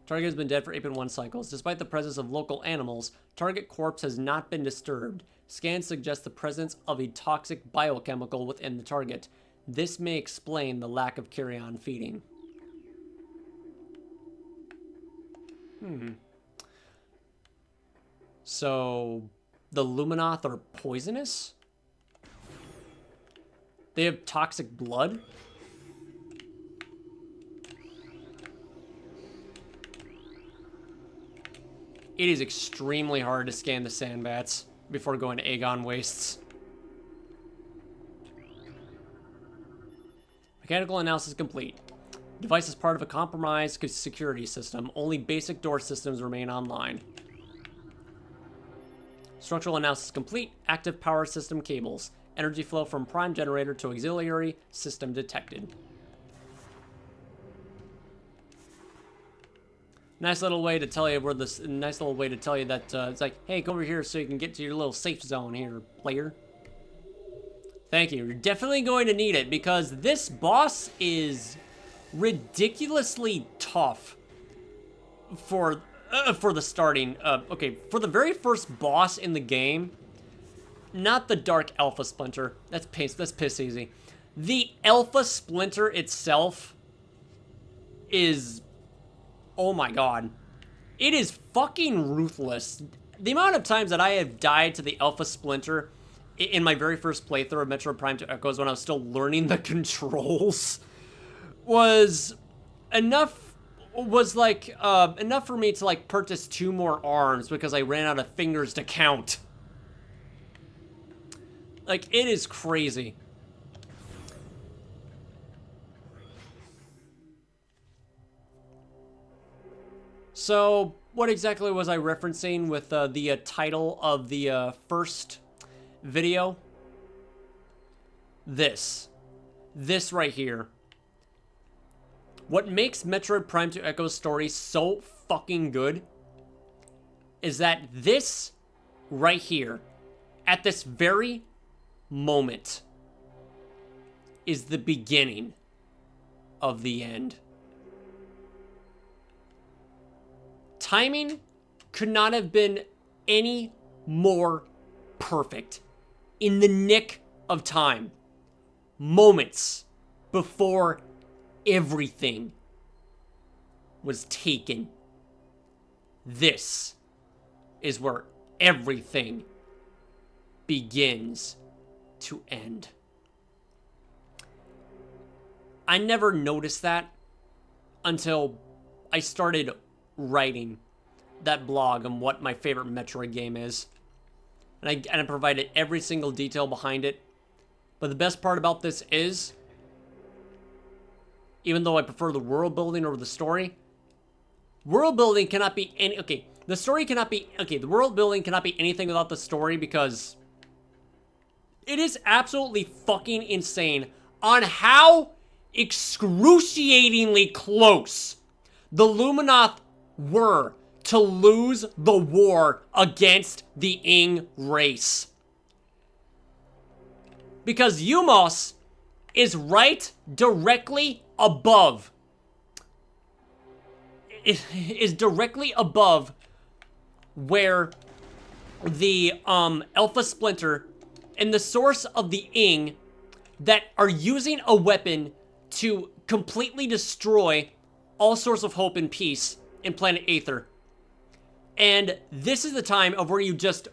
Target has been dead for 8.1 cycles. Despite the presence of local animals, target corpse has not been disturbed. Scans suggest the presence of a toxic biochemical within the target. This may explain the lack of carrion feeding. So, the Luminoth are poisonous? They have toxic blood? It is extremely hard to scan the sandbats before going to Aegon Wastes. Mechanical analysis complete. Device is part of a compromised security system. Only basic door systems remain online. Structural analysis complete. Active power system cables. Energy flow from prime generator to auxiliary system detected. Nice little way to tell you where this. Nice little way to tell you that it's like, hey, go over here so you can get to your little safe zone here, player. Thank you. You're definitely going to need it because this boss is ridiculously tough for the starting. Okay, for the very first boss in the game, not the Dark Alpha Splinter. That's piss easy. The Alpha Splinter itself is, oh my god, it is fucking ruthless. The amount of times that I have died to the Alpha Splinter in my very first playthrough of Metroid Prime 2 Echoes when I was still learning the controls was enough. Was like enough for me to like purchase 2 more arms because I ran out of fingers to count. Like, it is crazy. So, what exactly was I referencing with the title of the first video? This right here. What makes Metroid Prime 2 Echo's story so fucking good is that this right here, at this very moment, is the beginning of the end. Timing could not have been any more perfect. In the nick of time. Moments before everything was taken. This is where everything begins to end. I never noticed that until I started writing that blog on what my favorite Metroid game is. And I provided every single detail behind it. But the best part about this is, even though I prefer the world building over the story, world building cannot be any, okay, the story cannot be, okay, the world building cannot be anything without the story because it is absolutely fucking insane on how excruciatingly close the Luminoth were to lose the war against the Ing race. Because Umos is right directly above. Is directly above where the Alpha Splinter and the source of the Ing that are using a weapon to completely destroy all sorts of hope and peace in planet Aether. And this is the time of where you just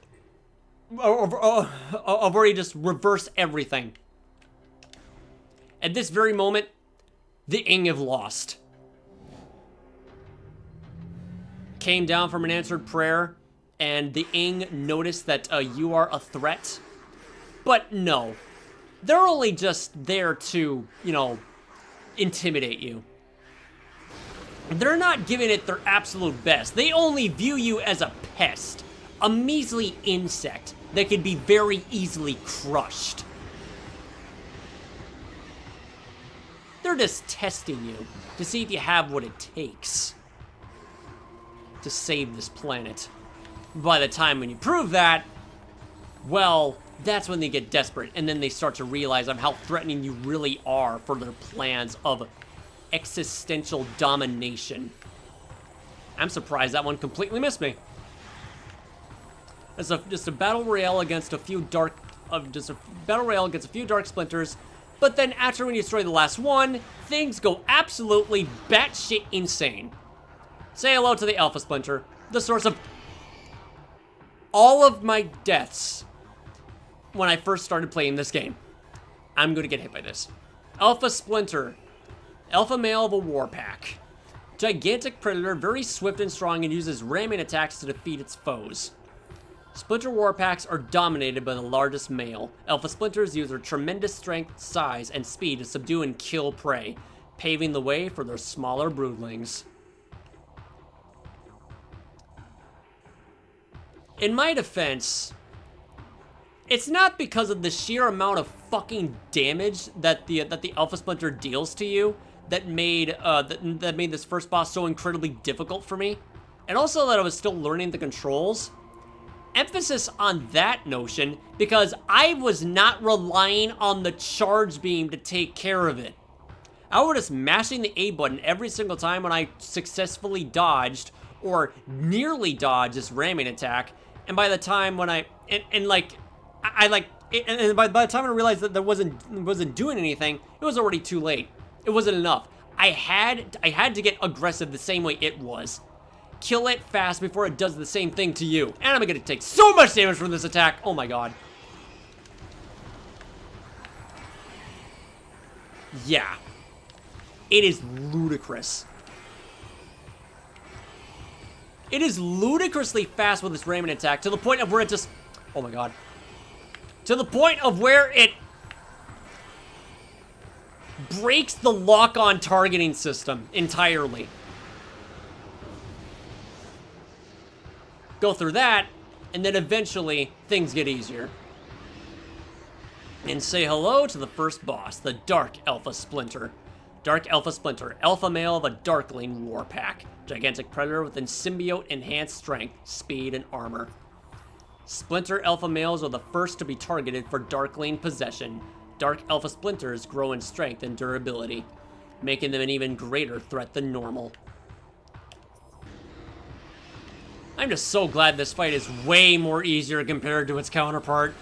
reverse everything. At this very moment, the Ing have lost. Came down from an answered prayer, and the Ing noticed that you are a threat. But no, they're only just there to, you know, intimidate you. They're not giving it their absolute best. They only view you as a pest, a measly insect that can be very easily crushed. They're just testing you to see if you have what it takes to save this planet. By the time when you prove that, well, that's when they get desperate, and then they start to realize how threatening you really are for their plans of existential domination. I'm surprised that one completely missed me. It's just a battle royale against a few dark splinters, but then after when you destroy the last one, things go absolutely batshit insane. Say hello to the Alpha Splinter, the source of all of my deaths when I first started playing this game. I'm gonna get hit by this. Alpha Splinter, alpha male of a war pack. Gigantic predator, very swift and strong, and uses ramming attacks to defeat its foes. Splinter war packs are dominated by the largest male. Alpha Splinters use their tremendous strength, size, and speed to subdue and kill prey, paving the way for their smaller broodlings. In my defense, it's not because of the sheer amount of fucking damage that the Alpha Splinter deals to you that made that made this first boss so incredibly difficult for me, and also that I was still learning the controls. Emphasis on that notion because I was not relying on the charge beam to take care of it. I was just mashing the A button every single time when I successfully dodged or nearly dodged this ramming attack, and by the time when by the time I realized that that wasn't doing anything, it was already too late. It wasn't enough. I had to get aggressive the same way it was. Kill it fast before it does the same thing to you. And I'm gonna take so much damage from this attack. Oh my god. Yeah. It is ludicrous. It is ludicrously fast with this ramming attack to the point of where it just... Oh my god. To the point of where it breaks the lock-on targeting system entirely. Go through that, and then eventually things get easier. And say hello to the first boss, the Dark Alpha Splinter. Dark Alpha Splinter, alpha male of a Darkling war pack. Gigantic predator with symbiote enhanced strength, speed, and armor. Splinter alpha males are the first to be targeted for Darkling possession. Dark Alpha Splinters grow in strength and durability, making them an even greater threat than normal. I'm just so glad this fight is way more easier compared to its counterpart.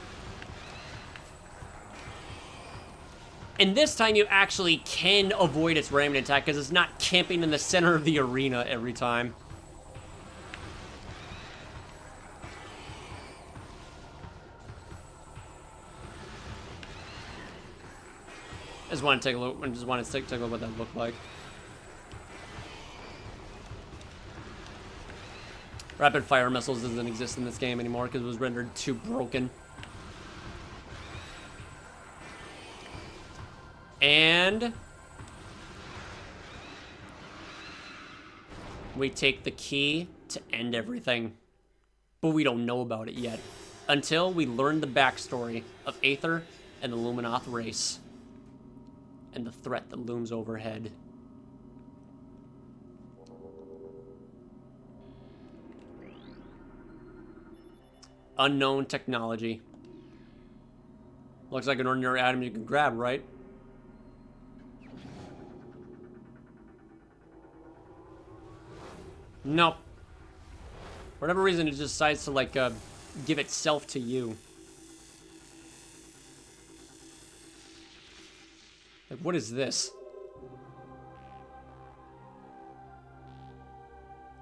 And this time you actually can avoid its ramming attack because it's not camping in the center of the arena every time. I just want to take a look. I just want to take a look what that looked like. Rapid fire missiles doesn't exist in this game anymore because it was rendered too broken. And we take the key to end everything. But we don't know about it yet until we learn the backstory of Aether and the Luminoth race and the threat that looms overhead. Unknown technology. Looks like an ordinary item you can grab, right? No. For whatever reason, it just decides to, like, give itself to you. Like, what is this?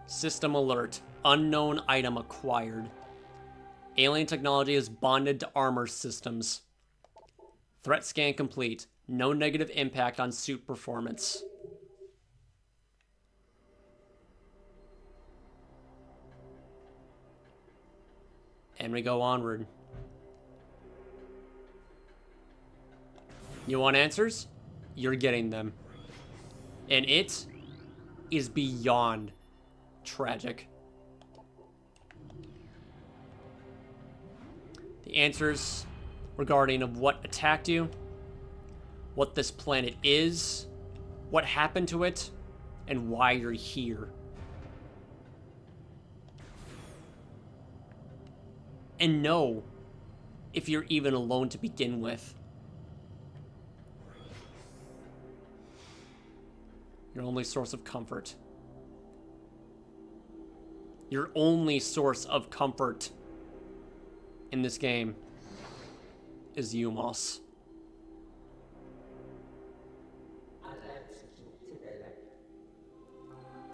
System alert. Unknown item acquired. Alien technology is bonded to armor systems. Threat scan complete. No negative impact on suit performance. And we go onward. You want answers? You're getting them. And it is beyond tragic. The answers regarding of what attacked you, what this planet is, what happened to it, and why you're here. And know if you're even alone to begin with. Your only source of comfort. Your only source of comfort in this game is Umos.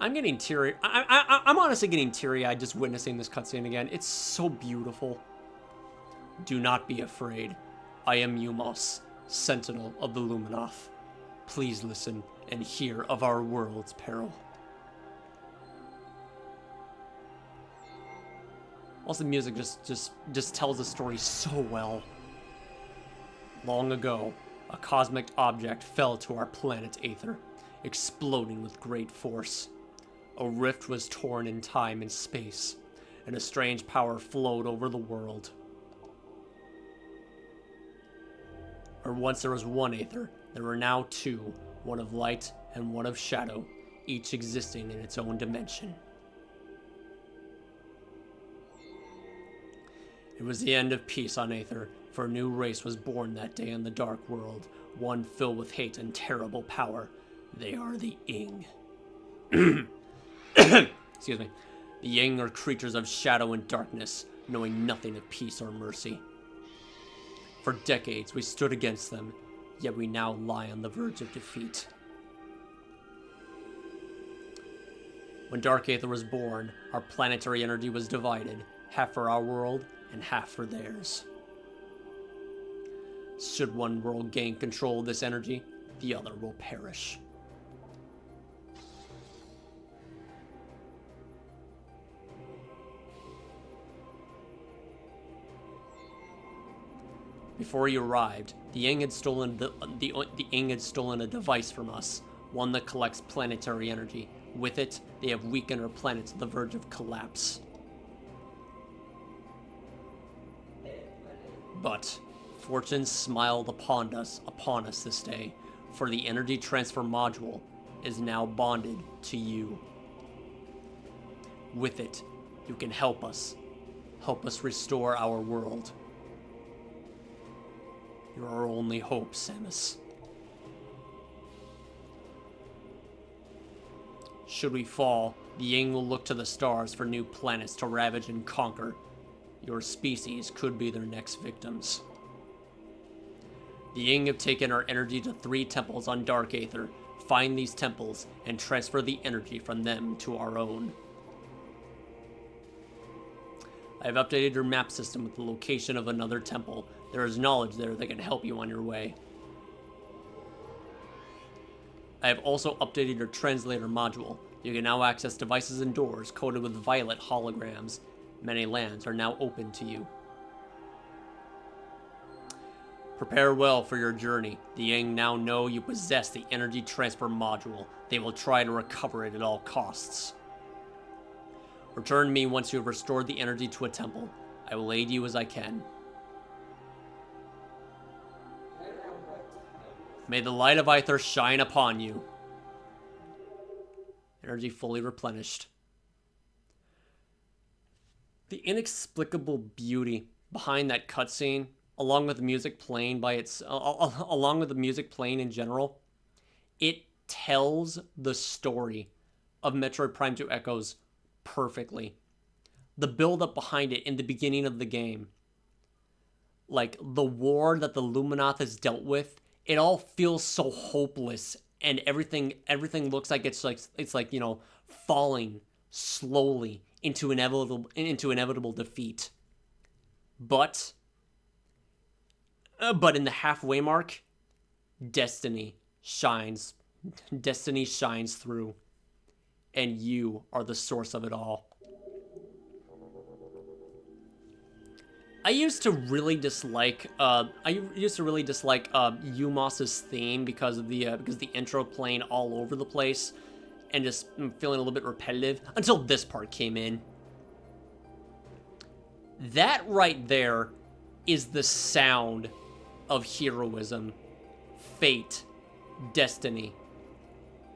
I'm getting teary. I'm honestly getting teary-eyed just witnessing this cutscene again. It's so beautiful. Do not be afraid. I am Umos, Sentinel of the Luminoth. Please listen and hear of our world's peril. Also, the music just tells the story so well. Long ago, a cosmic object fell to our planet Aether, exploding with great force. A rift was torn in time and space, and a strange power flowed over the world. Or once there was one Aether, there were now two, one of light and one of shadow, each existing in its own dimension. It was the end of peace on Aether, for a new race was born that day in the dark world, one filled with hate and terrible power. They are the Ing. Excuse me. The Ing are creatures of shadow and darkness, knowing nothing of peace or mercy. For decades we stood against them, yet we now lie on the verge of defeat. When Dark Aether was born, our planetary energy was divided, half for our world and half for theirs. Should one world gain control of this energy, the other will perish. Before you arrived, the Ing had stolen the Ing had stolen a device from us, one that collects planetary energy. With it, they have weakened our planet to the verge of collapse. But fortune smiled upon us this day, for the energy transfer module is now bonded to you. With it, you can help us restore our world. You're our only hope, Samus. Should we fall, the Ing will look to the stars for new planets to ravage and conquer. Your species could be their next victims. The Ing have taken our energy to 3 temples on Dark Aether. Find these temples and transfer the energy from them to our own. I have updated your map system with the location of another temple. There is knowledge there that can help you on your way. I have also updated your translator module. You can now access devices and doors coded with violet holograms. Many lands are now open to you. Prepare well for your journey. The Ing now know you possess the energy transfer module. They will try to recover it at all costs. Return to me once you have restored the energy to a temple. I will aid you as I can. May the light of Aether shine upon you. Energy fully replenished. The inexplicable beauty behind that cutscene, along with the music playing along with the music playing in general, it tells the story of Metroid Prime 2 Echoes perfectly. The build-up behind it in the beginning of the game, like the war that the Luminoth has dealt with, it all feels so hopeless, and everything looks like it's like you know, falling slowly into inevitable defeat. But in the halfway mark, destiny shines through, and you are the source of it all. I used to really dislike Umos's theme because the intro playing all over the place and just feeling a little bit repetitive until this part came in. That right there is the sound of heroism, fate, destiny,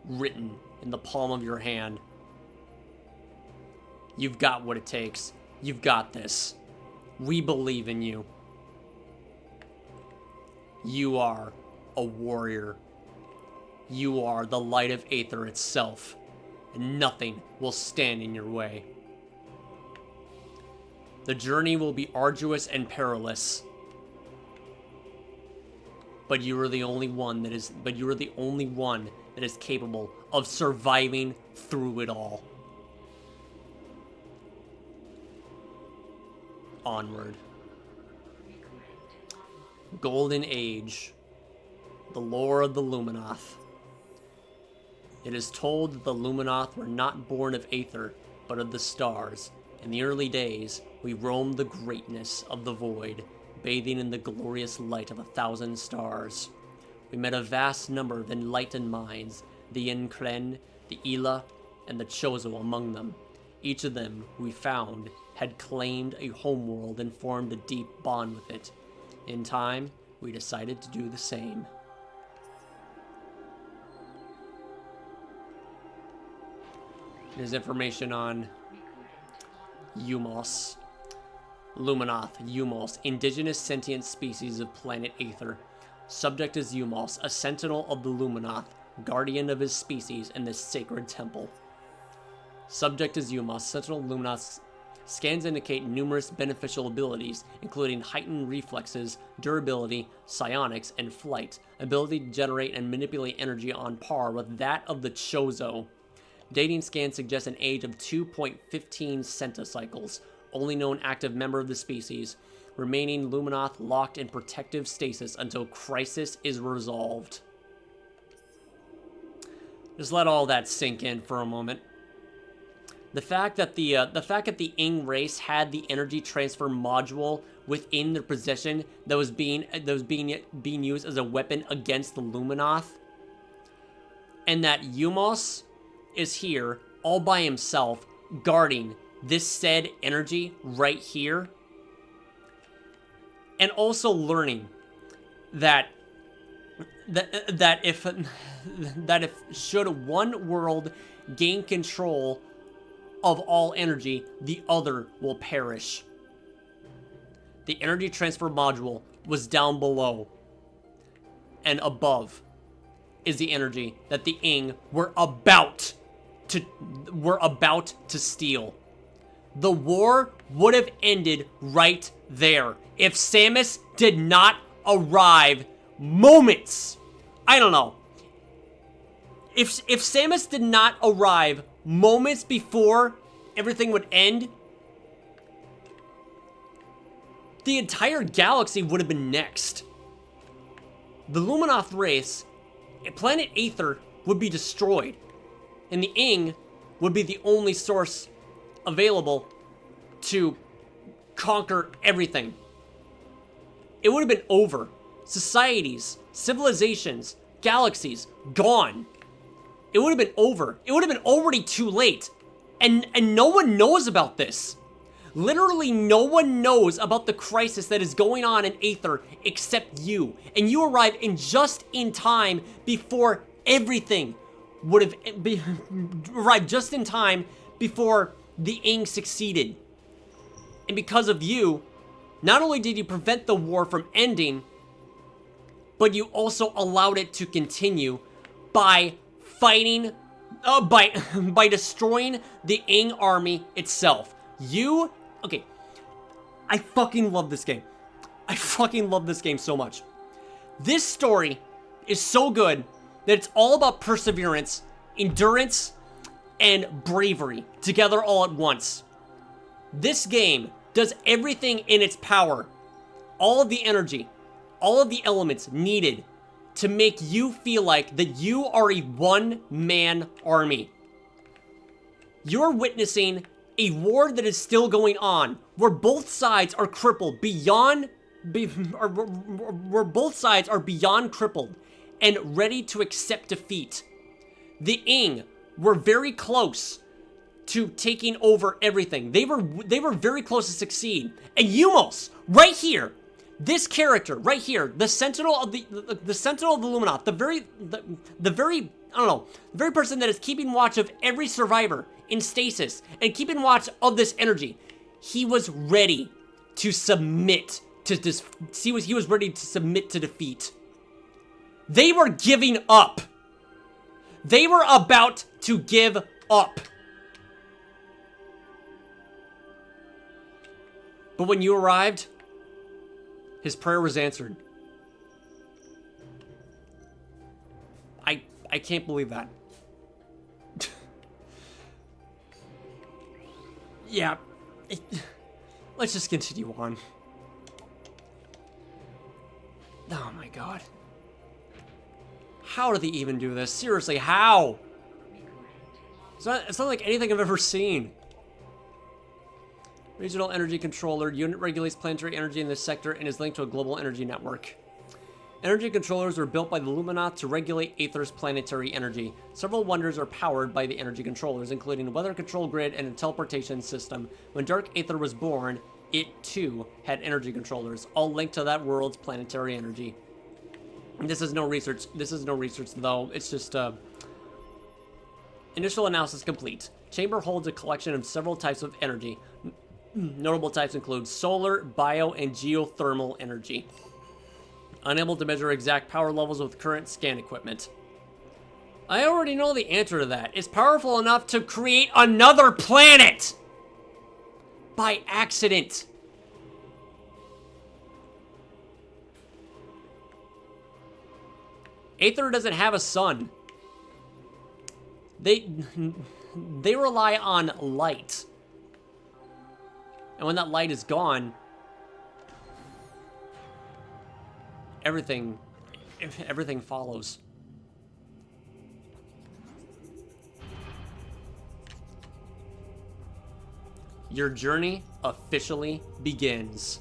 written in the palm of your hand. You've got what it takes. You've got this. We believe in you. You are a warrior. You are the light of Aether itself, and nothing will stand in your way. The journey will be arduous and perilous, but you are the only one that is capable of surviving through it all. Onward. Golden Age. The lore of the Luminoth. It is told that the Luminoth were not born of Aether, but of the stars. In the early days, we roamed the greatness of the void, bathing in the glorious light of 1,000 stars. We met a vast number of enlightened minds, the Inkren, the Ila, and the Chozo among them. Each of them, we found, had claimed a homeworld and formed a deep bond with it. In time, we decided to do the same. There's information on Umos. Luminoth, Umos, indigenous sentient species of planet Aether. Subject is Umos, a sentinel of the Luminoth, guardian of his species in this sacred temple. Subject is Umos, sentinel of Luminoth. Scans indicate numerous beneficial abilities, including heightened reflexes, durability, psionics, and flight. Ability to generate and manipulate energy on par with that of the Chozo. Dating scans suggest an age of 2.15 centicycles. Only known active member of the species. Remaining Luminoth locked in protective stasis until crisis is resolved. Just let all that sink in for a moment. The fact that the Ing race had the energy transfer module within their possession that was being used as a weapon against the Luminoth, and that Umos is here all by himself guarding this said energy right here, and also learning that if should one world gain control of all energy, the other will perish. The energy transfer module was down below, and above is the energy that the Ing were about to steal. The war would have ended right there if Samus did not arrive moments. I don't know. If Samus did not arrive moments before everything would end, the entire galaxy would have been next. The Luminoth race, planet Aether, would be destroyed, and the Ing would be the only source available to conquer everything. It would have been over. Societies, civilizations, galaxies, gone. It would have been over. It would have been already too late. And no one knows about this. Literally no one knows about the crisis that is going on in Aether except you. And you arrive just in time before everything would have arrived just in time before the Ing succeeded. And because of you, not only did you prevent the war from ending, but you also allowed it to continue by fighting, by destroying the Ing army itself. Okay, I fucking love this game. I fucking love this game so much. This story is so good that it's all about perseverance, endurance, and bravery together all at once. This game does everything in its power, all of the energy, all of the elements needed to make you feel like that you are a one-man army. You're witnessing a war that is still going on, where both sides are crippled beyond crippled and ready to accept defeat. The Ing were very close to taking over everything. They were very close to succeed. And Umos, right here, this character right here, the Sentinel of the Luminoth, the very person that is keeping watch of every survivor in stasis and keeping watch of this energy, he was ready to submit to this. He was ready to submit to defeat. They were giving up. They were about to give up. But when you arrived, his prayer was answered. I can't believe that. Yeah. Let's just continue on. Oh my god. How do they even do this? Seriously, how? It's not like anything I've ever seen. Regional energy controller. Unit regulates planetary energy in this sector and is linked to a global energy network. Energy controllers were built by the Luminoth to regulate Aether's planetary energy. Several wonders are powered by the energy controllers, including a weather control grid and a teleportation system. When Dark Aether was born, it too had energy controllers, all linked to that world's planetary energy. This is no research. This is no research, though. It's just initial analysis complete. Chamber holds a collection of several types of energy. Notable types include solar, bio, and geothermal energy. Unable to measure exact power levels with current scan equipment. I already know the answer to that. It's powerful enough to create another planet! By accident. Aether doesn't have a sun. They rely on light. And when that light is gone, everything follows. Your journey officially begins.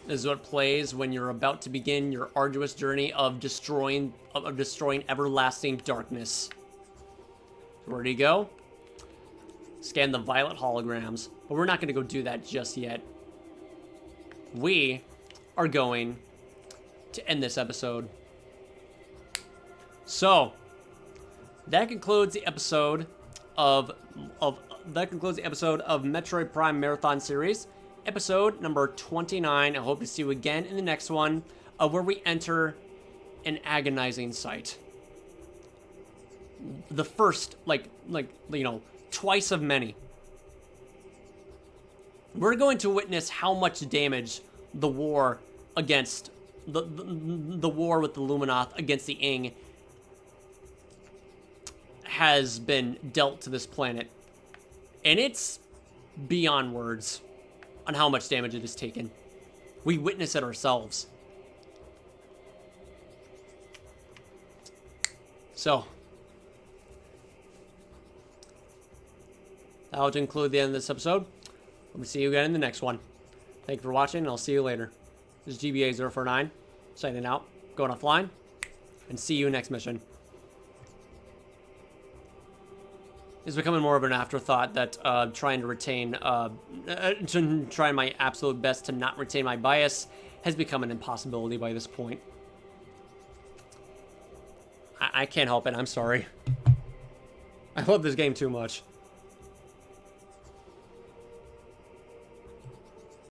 This is what plays when you're about to begin your arduous journey of destroying everlasting darkness. Where do you go? Scan the violet holograms, but we're not going to go do that just yet. We are going to end this episode. So, that concludes the episode of Metroid Prime Marathon Series, episode number 29. I hope to see you again in the next one, where we enter an agonizing sight. The first, twice of many. We're going to witness how much damage the war against the war with the Luminoth against the Ing has been dealt to this planet. And it's beyond words on how much damage it has taken. We witness it ourselves. So, that will conclude the end of this episode. We'll see you again in the next one. Thank you for watching, and I'll see you later. This is GBA049, signing out, going offline, and see you next mission. It's becoming more of an afterthought that trying my absolute best to not retain my bias has become an impossibility by this point. I can't help it, I'm sorry. I love this game too much.